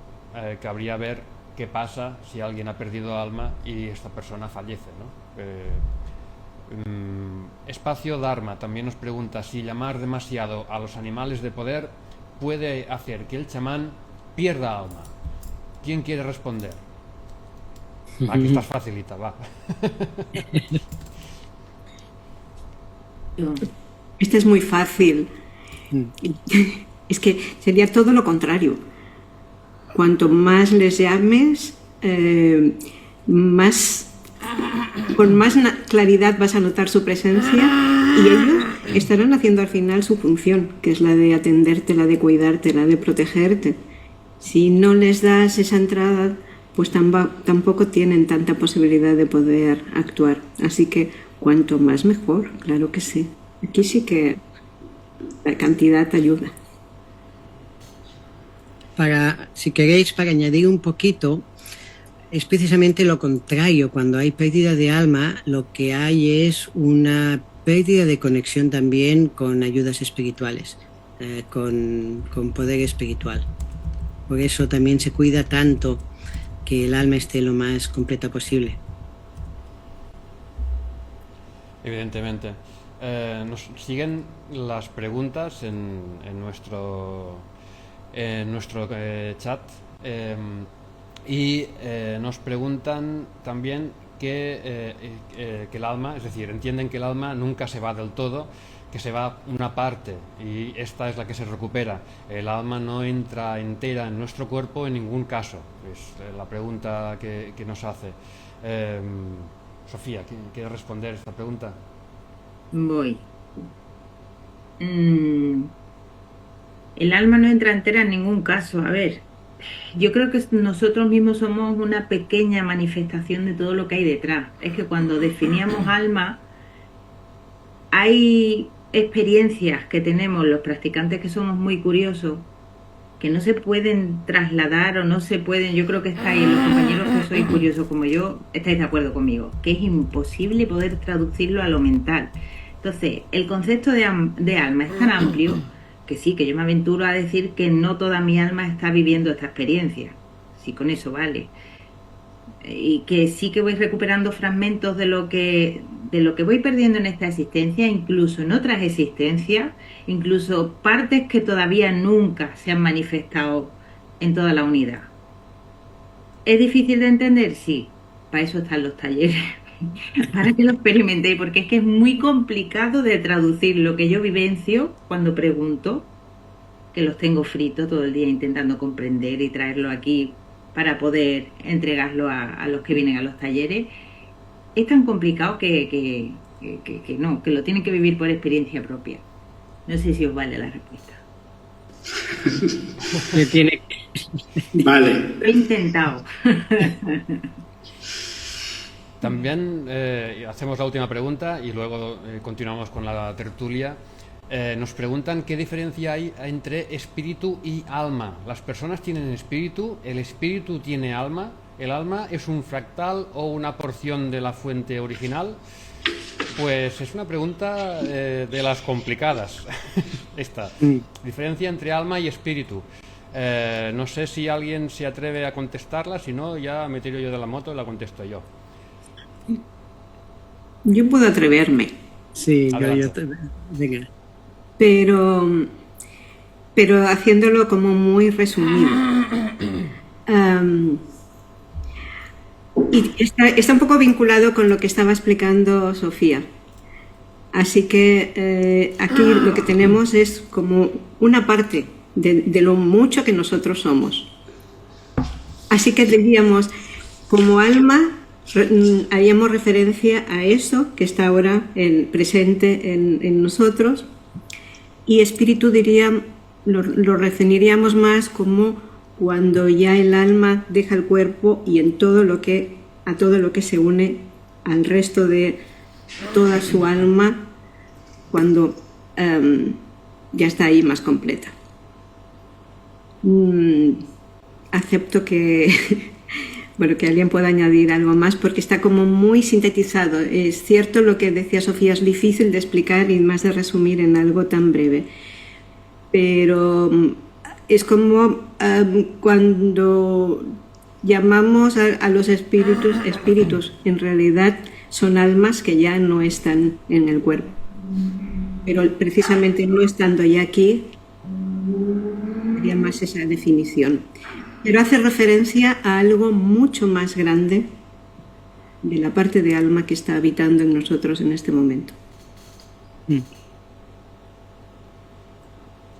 cabría ver qué pasa si alguien ha perdido alma y esta persona fallece, ¿no? Espacio Dharma también nos pregunta si llamar demasiado a los animales de poder puede hacer que el chamán pierda alma. ¿Quién quiere responder? Aquí estás facilita, va. Este es muy fácil. Es que sería todo lo contrario. Cuanto más les llames, con más claridad vas a notar su presencia y ellos estarán haciendo al final su función, que es la de atenderte, la de cuidarte, la de protegerte. Si no les das esa entrada, pues tampoco tienen tanta posibilidad de poder actuar. Así que cuanto más mejor, claro que sí. Aquí sí que la cantidad ayuda. Si queréis, para añadir un poquito, es precisamente lo contrario. Cuando hay pérdida de alma, lo que hay es una pérdida de conexión también con ayudas espirituales, con poder espiritual. Por eso también se cuida tanto que el alma esté lo más completa posible. Evidentemente. Nos siguen las preguntas en nuestro chat y nos preguntan también que el alma, es decir, entienden que el alma nunca se va del todo, que se va una parte y esta es la que se recupera. El alma no entra entera en nuestro cuerpo en ningún caso. Es la pregunta que nos hace. Sofía, ¿quiere responder esta pregunta? Voy. El alma no entra entera en ningún caso. A ver, yo creo que nosotros mismos somos una pequeña manifestación de todo lo que hay detrás. Es que cuando definíamos alma, hay experiencias que tenemos los practicantes que somos muy curiosos, que no se pueden trasladar o no se pueden. Yo creo que estáis, los compañeros que sois curiosos como yo, estáis de acuerdo conmigo, que es imposible poder traducirlo a lo mental. Entonces, el concepto de alma es tan amplio que sí, que yo me aventuro a decir que no toda mi alma está viviendo esta experiencia. Sí, con eso vale. Y que sí que voy recuperando fragmentos de lo que voy perdiendo en esta existencia, incluso en otras existencias, incluso partes que todavía nunca se han manifestado en toda la unidad. ¿Es difícil de entender? Sí, para eso están los talleres, para que lo experimentéis, porque es que es muy complicado de traducir lo que yo vivencio cuando pregunto, que los tengo fritos todo el día intentando comprender y traerlo aquí para poder entregarlo a los que vienen a los talleres. Es tan complicado que lo tienen que vivir por experiencia propia. No sé si os vale la respuesta. Vale. Lo he intentado. También hacemos la última pregunta y luego continuamos con la tertulia. Nos preguntan qué diferencia hay entre espíritu y alma. ¿Las personas tienen espíritu? ¿El espíritu tiene alma? ¿El alma es un fractal o una porción de la fuente original? Pues es una pregunta de las complicadas. Esta diferencia entre alma y espíritu. No sé si alguien se atreve a contestarla, si no ya me tiro yo de la moto y la contesto yo. Yo puedo atreverme. Sí, yo venga. Pero haciéndolo como muy resumido. Y está un poco vinculado con lo que estaba explicando Sofía. Así que aquí lo que tenemos es como una parte de lo mucho que nosotros somos. Así que diríamos, como alma, haríamos referencia a eso que está ahora presente en nosotros. Y espíritu lo definiríamos más como cuando ya el alma deja el cuerpo y a todo lo que se une al resto de toda su alma, cuando ya está ahí más completa. Acepto que, bueno, que alguien pueda añadir algo más porque está como muy sintetizado. Es cierto lo que decía Sofía, es difícil de explicar y más de resumir en algo tan breve. Pero es como cuando llamamos a los espíritus, en realidad son almas que ya no están en el cuerpo. Pero precisamente no estando ya aquí, sería más esa definición. Pero hace referencia a algo mucho más grande de la parte de alma que está habitando en nosotros en este momento.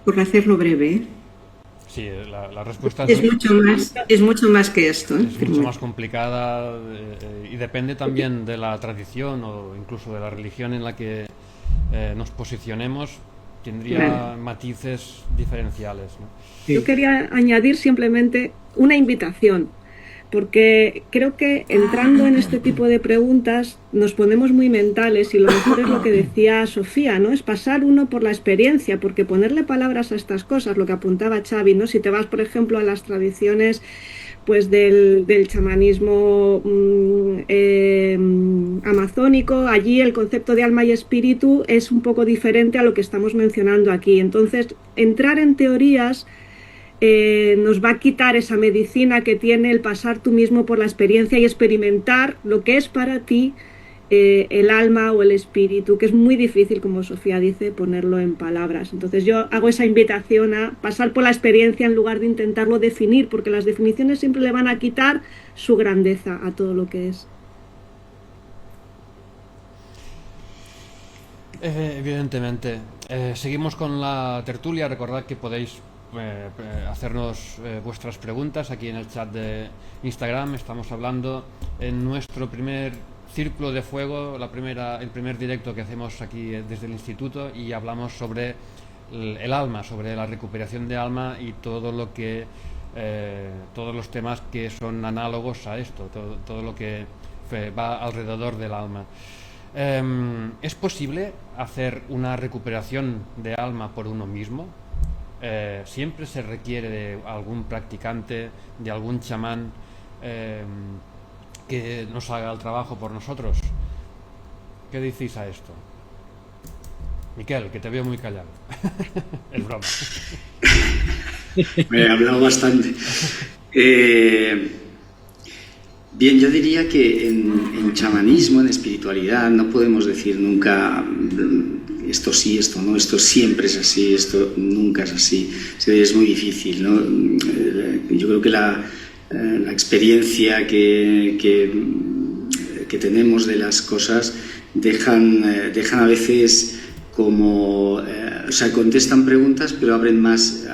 Por hacerlo breve, ¿eh? Sí, la respuesta es mucho más que esto. Es mucho más complicada y depende también de la tradición o incluso de la religión en la que nos posicionemos, tendría matices diferenciales, ¿no? Yo quería añadir simplemente una invitación, porque creo que entrando en este tipo de preguntas nos ponemos muy mentales y lo mejor es lo que decía Sofía, ¿no? Es pasar uno por la experiencia, porque ponerle palabras a estas cosas, lo que apuntaba Xavi, ¿no? Si te vas, por ejemplo, a las tradiciones pues del chamanismo amazónico, allí el concepto de alma y espíritu es un poco diferente a lo que estamos mencionando aquí. Entonces, entrar en teorías nos va a quitar esa medicina que tiene el pasar tú mismo por la experiencia y experimentar lo que es para ti el alma o el espíritu, que es muy difícil, como Sofía dice, ponerlo en palabras. Entonces yo hago esa invitación a pasar por la experiencia en lugar de intentarlo definir, porque las definiciones siempre le van a quitar su grandeza a todo lo que es. Evidentemente. Seguimos con la tertulia. Recordad que podéis hacernos vuestras preguntas aquí en el chat de Instagram. Estamos hablando en nuestro primer Círculo de Fuego, el primer directo que hacemos aquí desde el instituto, y hablamos sobre el alma, sobre la recuperación de alma y todo lo que todos los temas que son análogos a esto, todo lo que va alrededor del alma. ¿Es posible hacer una recuperación de alma por uno mismo? ¿Siempre se requiere de algún practicante, de algún chamán que nos haga el trabajo por nosotros? ¿Qué decís a esto? Miquel, que te veo muy callado. Es broma. Me he hablado bastante. Bien, yo diría que en chamanismo, en espiritualidad, no podemos decir nunca esto sí, esto no, esto siempre es así, esto nunca es así. Es muy difícil, ¿no? Yo creo que la experiencia que tenemos de las cosas dejan a veces como, o sea, contestan preguntas pero abren más,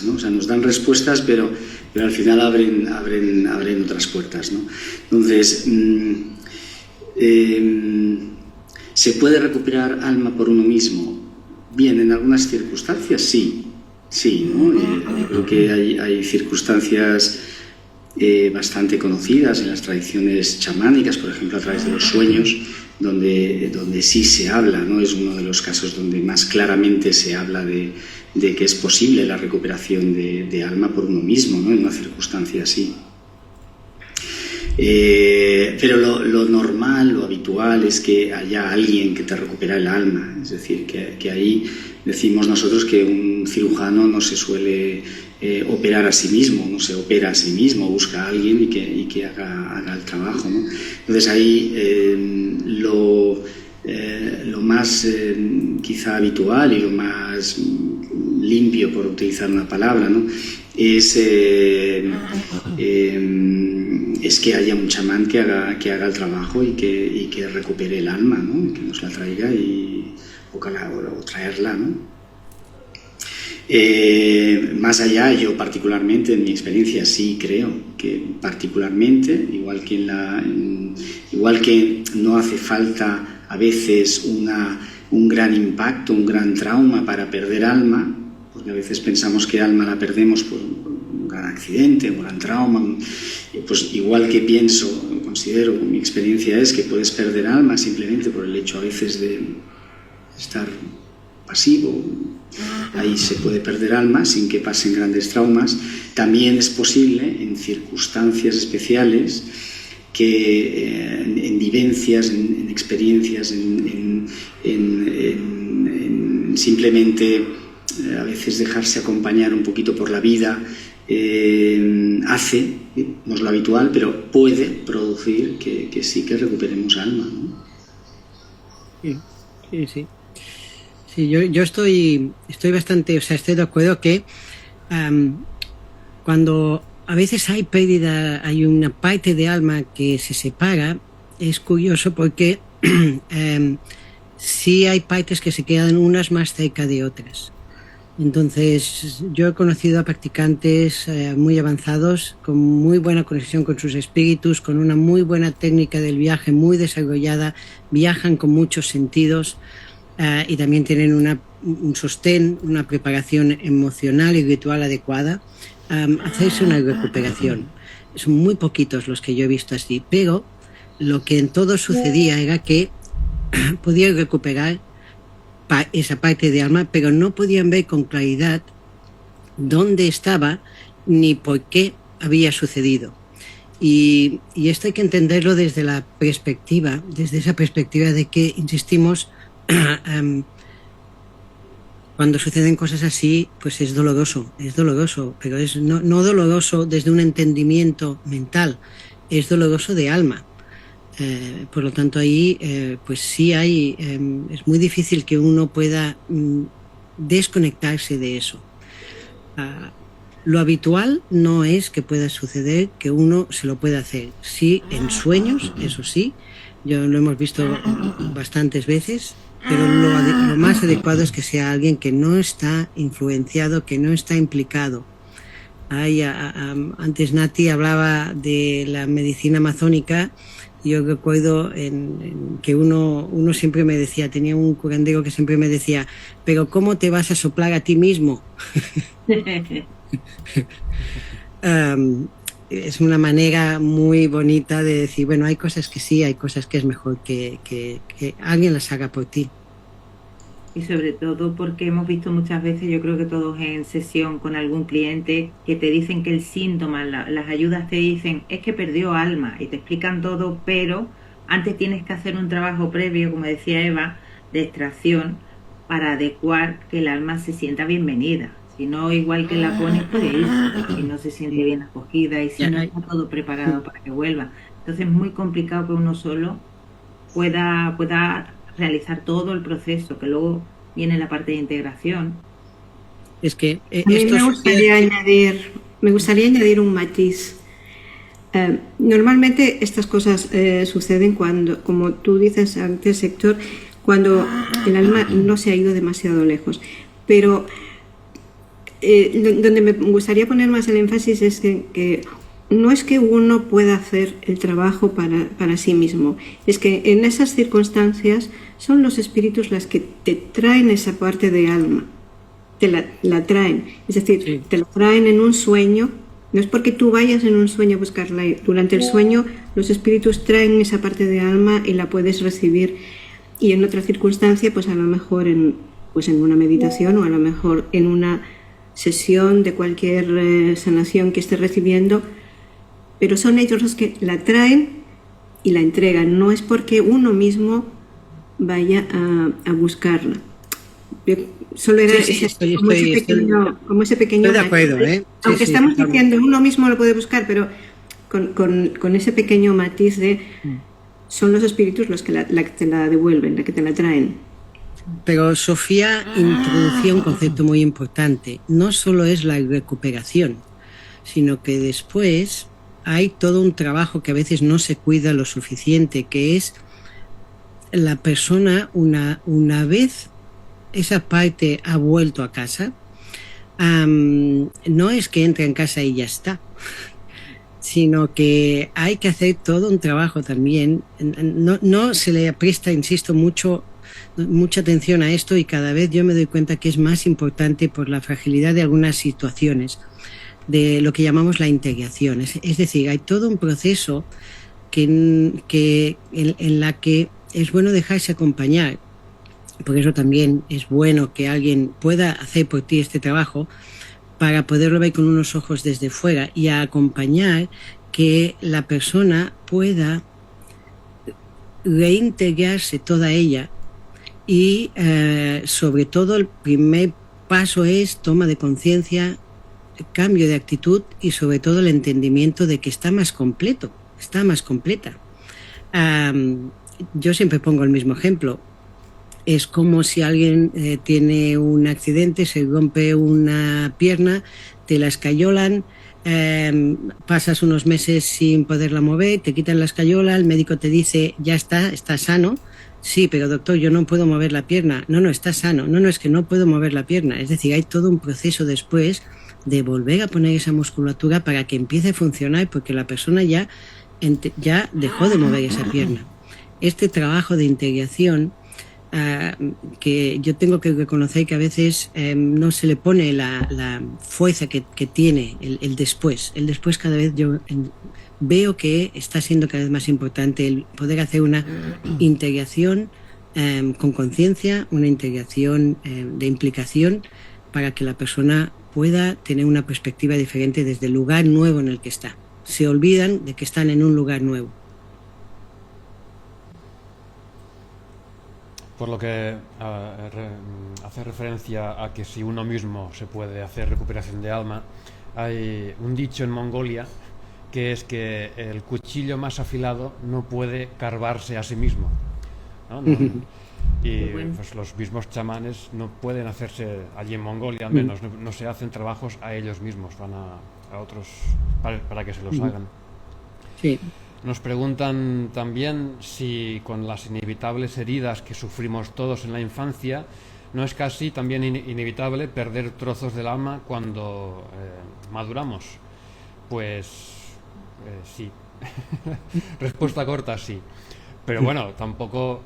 ¿no? O sea, nos dan respuestas pero al final abren otras puertas, ¿no? Entonces, ¿se puede recuperar alma por uno mismo? Bien, en algunas circunstancias sí, ¿no? Yo creo que hay circunstancias bastante conocidas en las tradiciones chamánicas, por ejemplo a través de los sueños, donde sí se habla, ¿no? Es uno de los casos donde más claramente se habla de que es posible la recuperación de alma por uno mismo, ¿no? En una circunstancia así. Pero lo normal, lo habitual es que haya alguien que te recupera el alma, es decir, que ahí decimos nosotros que un cirujano no se suele operar a sí mismo, no se opera a sí mismo, busca a alguien y que haga el trabajo, ¿no? Entonces ahí lo más quizá habitual y lo más limpio, por utilizar una palabra, ¿no? Es que haya un chamán que haga el trabajo y que recupere el alma, ¿no? Que nos la traiga o traerla, ¿no? Más allá, yo particularmente en mi experiencia sí creo que particularmente, igual que no hace falta a veces un gran impacto, un gran trauma para perder alma, porque a veces pensamos que alma la perdemos por un gran accidente, un gran trauma, pues igual que considero, mi experiencia es que puedes perder alma simplemente por el hecho a veces de estar pasivo. Ahí se puede perder alma sin que pasen grandes traumas. También es posible, en circunstancias especiales, que en vivencias, en experiencias, en simplemente a veces dejarse acompañar un poquito por la vida, no es lo habitual, pero puede producir que sí que recuperemos alma, ¿no? Sí. Sí, yo estoy bastante, estoy de acuerdo que cuando a veces hay pérdida, hay una parte de alma que se separa, es curioso porque sí hay partes que se quedan unas más cerca de otras. Entonces, yo he conocido a practicantes muy avanzados, con muy buena conexión con sus espíritus, con una muy buena técnica del viaje muy desarrollada, viajan con muchos sentidos y también tienen un sostén, una preparación emocional y ritual adecuada. Hacerse una recuperación. Son muy poquitos los que yo he visto así, pero lo que en todo sucedía era que podían recuperar esa parte de alma, pero no podían ver con claridad dónde estaba ni por qué había sucedido. Y esto hay que entenderlo desde esa perspectiva de que, insistimos, cuando suceden cosas así, pues es doloroso, pero es no doloroso desde un entendimiento mental, es doloroso de alma. Por lo tanto, ahí pues sí es muy difícil que uno pueda desconectarse de eso. Lo habitual no es que pueda suceder que uno se lo pueda hacer. Sí, en sueños, eso sí, lo hemos visto bastantes veces, pero lo más adecuado es que sea alguien que no está influenciado, que no está implicado. Antes Nati hablaba de la medicina amazónica. Yo recuerdo que uno siempre me decía, tenía un curandero que siempre me decía, pero ¿cómo te vas a soplar a ti mismo? Es una manera muy bonita de decir, bueno, hay cosas que sí, hay cosas que es mejor que alguien las haga por ti. Y sobre todo porque hemos visto muchas veces, yo creo que todos en sesión con algún cliente, que te dicen que el síntoma, las ayudas te dicen, es que perdió alma, y te explican todo, pero antes tienes que hacer un trabajo previo, como decía Eva, de extracción, para adecuar que el alma se sienta bienvenida. Si no, igual que la pones, puede irse, si no se siente bien acogida y si no está todo preparado para que vuelva. Entonces es muy complicado que uno solo pueda realizar todo el proceso, que luego viene la parte de integración. Es que a mí me gustaría añadir un matiz. Normalmente estas cosas suceden cuando, como tú dices antes, Héctor, cuando el alma no se ha ido demasiado lejos. Pero donde me gustaría poner más el énfasis es que no es que uno pueda hacer el trabajo para sí mismo, es que en esas circunstancias son los espíritus las que te traen esa parte de alma, te la traen, es decir, sí, te la traen en un sueño. No es porque tú vayas en un sueño a buscarla, durante el sueño los espíritus traen esa parte de alma y la puedes recibir, y en otra circunstancia, pues a lo mejor en una meditación o a lo mejor en una sesión de cualquier sanación que estés recibiendo, pero son ellos los que la traen y la entregan, no es porque uno mismo vaya a buscarla. Solo era como ese pequeño estoy de acuerdo, aunque estamos diciendo uno mismo lo puede buscar, pero con ese pequeño matiz de son los espíritus los que te la devuelven, la que te la traen. Pero Sofía introducía un concepto muy importante. No solo es la recuperación, sino que después hay todo un trabajo que a veces no se cuida lo suficiente, que es la persona, una vez esa parte ha vuelto a casa, no es que entre en casa y ya está, sino que hay que hacer todo un trabajo también. No se le presta, insisto, mucha atención a esto, y cada vez yo me doy cuenta que es más importante por la fragilidad de algunas situaciones, de lo que llamamos la integración. Es decir, hay todo un proceso en la que es bueno dejarse acompañar. por eso también es bueno que alguien pueda hacer por ti este trabajo para poderlo ver con unos ojos desde fuera y a acompañar que la persona pueda reintegrarse toda ella y sobre todo el primer paso es toma de conciencia, cambio de actitud y sobre todo el entendimiento de que está más completo, está más completa. Yo siempre pongo el mismo ejemplo. Es como si alguien tiene un accidente, se rompe una pierna, te la escayolan, pasas unos meses sin poderla mover, te quitan la escayola, el médico te dice, ya está sano. Sí, pero doctor, yo no puedo mover la pierna. No, está sano. No, es que no puedo mover la pierna. Es decir, hay todo un proceso después de volver a poner esa musculatura para que empiece a funcionar, porque la persona ya dejó de mover esa pierna. Este trabajo de integración, que yo tengo que reconocer que a veces no se le pone la fuerza que tiene el después. El después cada vez yo veo que está siendo cada vez más importante el poder hacer una integración con conciencia, una integración de implicación para que la persona pueda tener una perspectiva diferente desde el lugar nuevo en el que está. Se olvidan de que están en un lugar nuevo. Por lo que hace referencia a que si uno mismo se puede hacer recuperación de alma, hay un dicho en Mongolia que es que el cuchillo más afilado no puede carvarse a sí mismo, ¿no? Y pues los mismos chamanes no pueden hacerse, allí en Mongolia al menos, no se hacen trabajos a ellos mismos, van a otros para que se los hagan. Sí. Nos preguntan también si con las inevitables heridas que sufrimos todos en la infancia, ¿no es casi también inevitable perder trozos del alma cuando maduramos? Pues sí. Respuesta corta, sí. Pero bueno, tampoco,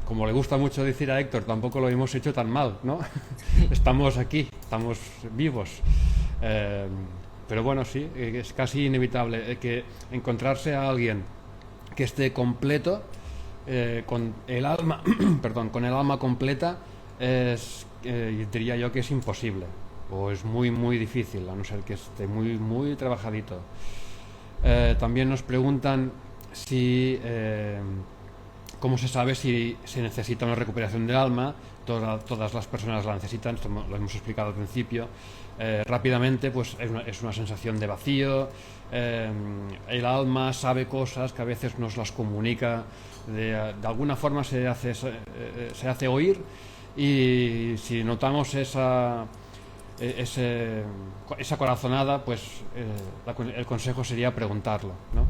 como le gusta mucho decir a Héctor, tampoco lo hemos hecho tan mal, ¿no? Estamos aquí, estamos vivos. Pero bueno, sí, es casi inevitable que encontrarse a alguien que esté completo, con el alma, con el alma completa, diría yo que es imposible, o es muy muy difícil, a no ser que esté muy muy trabajadito. También nos preguntan si cómo se sabe si se necesita una recuperación del alma. Todas las personas la necesitan, esto lo hemos explicado al principio. Rápidamente, pues es una sensación de vacío. El alma sabe cosas que a veces nos las comunica, de alguna forma se hace oír, y si notamos esa corazonada, pues el consejo sería preguntarlo, ¿no?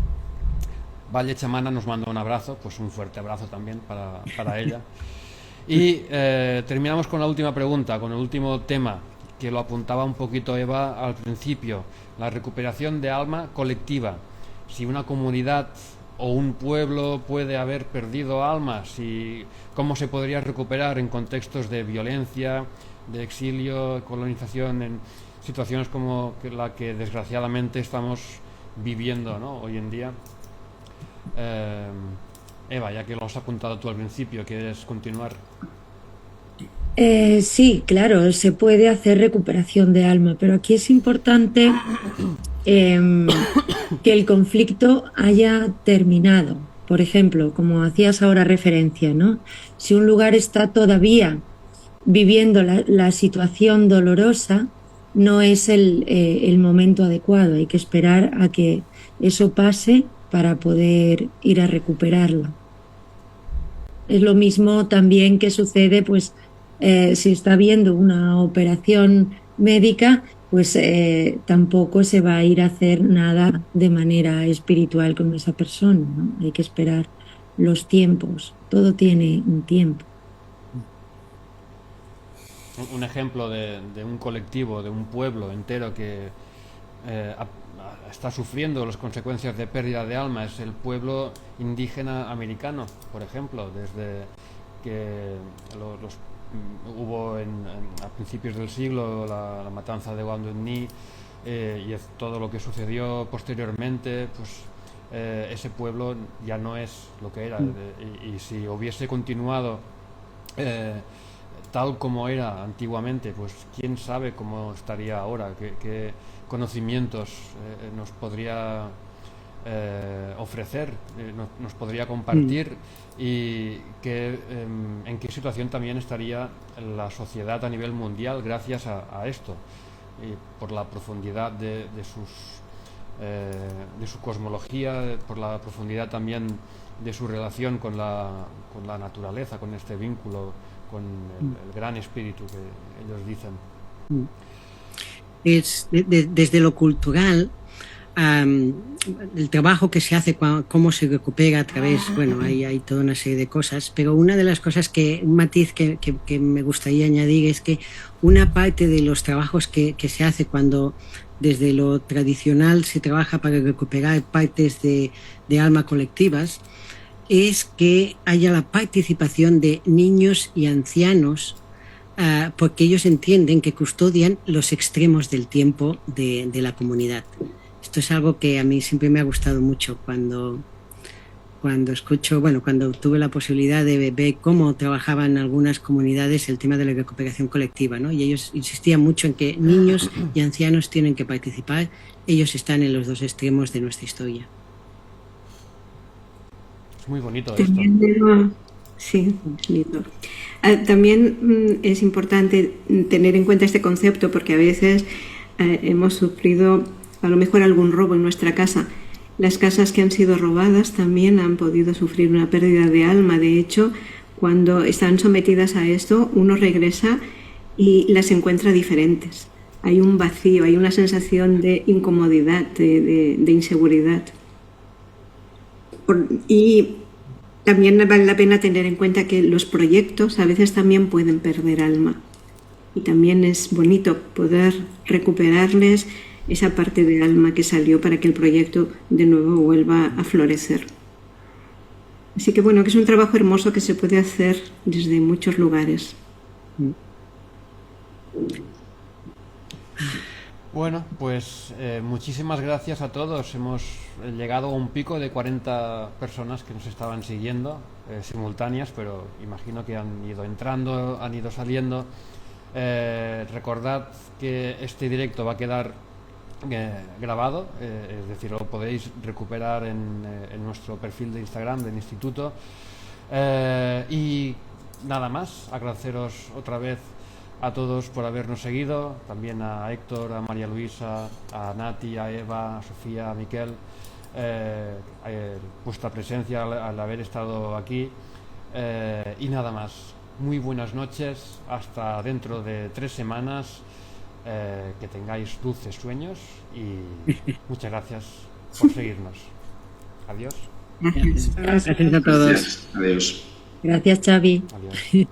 Valle Chamana nos manda un abrazo, pues un fuerte abrazo también para ella. Y terminamos con la última pregunta, con el último tema, que lo apuntaba un poquito Eva al principio, la recuperación de alma colectiva. Si una comunidad o un pueblo puede haber perdido almas, y cómo se podría recuperar en contextos de violencia, de exilio, colonización, en situaciones como la que desgraciadamente estamos viviendo, ¿no?, hoy en día. Eva, ya que lo has apuntado tú al principio, ¿quieres continuar? Sí, claro, se puede hacer recuperación de alma, pero aquí es importante que el conflicto haya terminado. Por ejemplo, como hacías ahora referencia, ¿no? Si un lugar está todavía viviendo la situación dolorosa, no es el momento adecuado. Hay que esperar a que eso pase para poder ir a recuperarla. Es lo mismo también que sucede, pues, si está habiendo una operación médica, pues tampoco se va a ir a hacer nada de manera espiritual con esa persona, ¿no? Hay que esperar los tiempos, todo tiene un tiempo. Un ejemplo de un colectivo, de un pueblo entero que está sufriendo las consecuencias de pérdida de alma es el pueblo indígena americano, por ejemplo, desde que hubo a principios del siglo la matanza de Wounded Knee, y todo lo que sucedió posteriormente, pues ese pueblo ya no es lo que era, y si hubiese continuado tal como era antiguamente, pues quién sabe cómo estaría ahora, qué conocimientos nos podría ofrecer, nos podría compartir y en qué situación también estaría la sociedad a nivel mundial gracias a esto, y por la profundidad de su cosmología, por la profundidad también de su relación con la naturaleza, con este vínculo, con el gran espíritu que ellos dicen. Desde lo cultural, el trabajo que se hace, cómo se recupera a través, bueno, hay toda una serie de cosas, pero una de las cosas un matiz que me gustaría añadir es que una parte de los trabajos que se hace cuando desde lo tradicional se trabaja para recuperar partes de alma colectivas, es que haya la participación de niños y ancianos, porque ellos entienden que custodian los extremos del tiempo de la comunidad. Esto es algo que a mí siempre me ha gustado mucho cuando escucho, bueno, cuando tuve la posibilidad de ver cómo trabajaban algunas comunidades el tema de la recuperación colectiva, ¿no? Y ellos insistían mucho en que niños y ancianos tienen que participar, ellos están en los dos extremos de nuestra historia. Es muy bonito también esto. Sí, es lindo. También es importante tener en cuenta este concepto porque a veces hemos sufrido a lo mejor algún robo en nuestra casa. Las casas que han sido robadas también han podido sufrir una pérdida de alma. De hecho, cuando están sometidas a esto, uno regresa y las encuentra diferentes. Hay un vacío, hay una sensación de incomodidad, de inseguridad. Y también vale la pena tener en cuenta que los proyectos a veces también pueden perder alma. Y también es bonito poder recuperarles esa parte de alma que salió para que el proyecto de nuevo vuelva a florecer. Así que bueno, que es un trabajo hermoso que se puede hacer desde muchos lugares. Bueno, pues muchísimas gracias a todos. Hemos llegado a un pico de 40 personas que nos estaban siguiendo, simultáneas, pero imagino que han ido entrando, han ido saliendo. Recordad que este directo va a quedar grabado, es decir, lo podéis recuperar en nuestro perfil de Instagram del instituto, y nada más, agradeceros otra vez a todos por habernos seguido, también a Héctor, a María Luisa, a Nati, a Eva, a Sofía, a Miquel, vuestra presencia al haber estado aquí, y nada más, muy buenas noches, hasta dentro de 3 semanas. Que tengáis dulces sueños y muchas gracias por seguirnos. Adiós. Gracias a todos. Adiós. Gracias, Xavi. Adiós.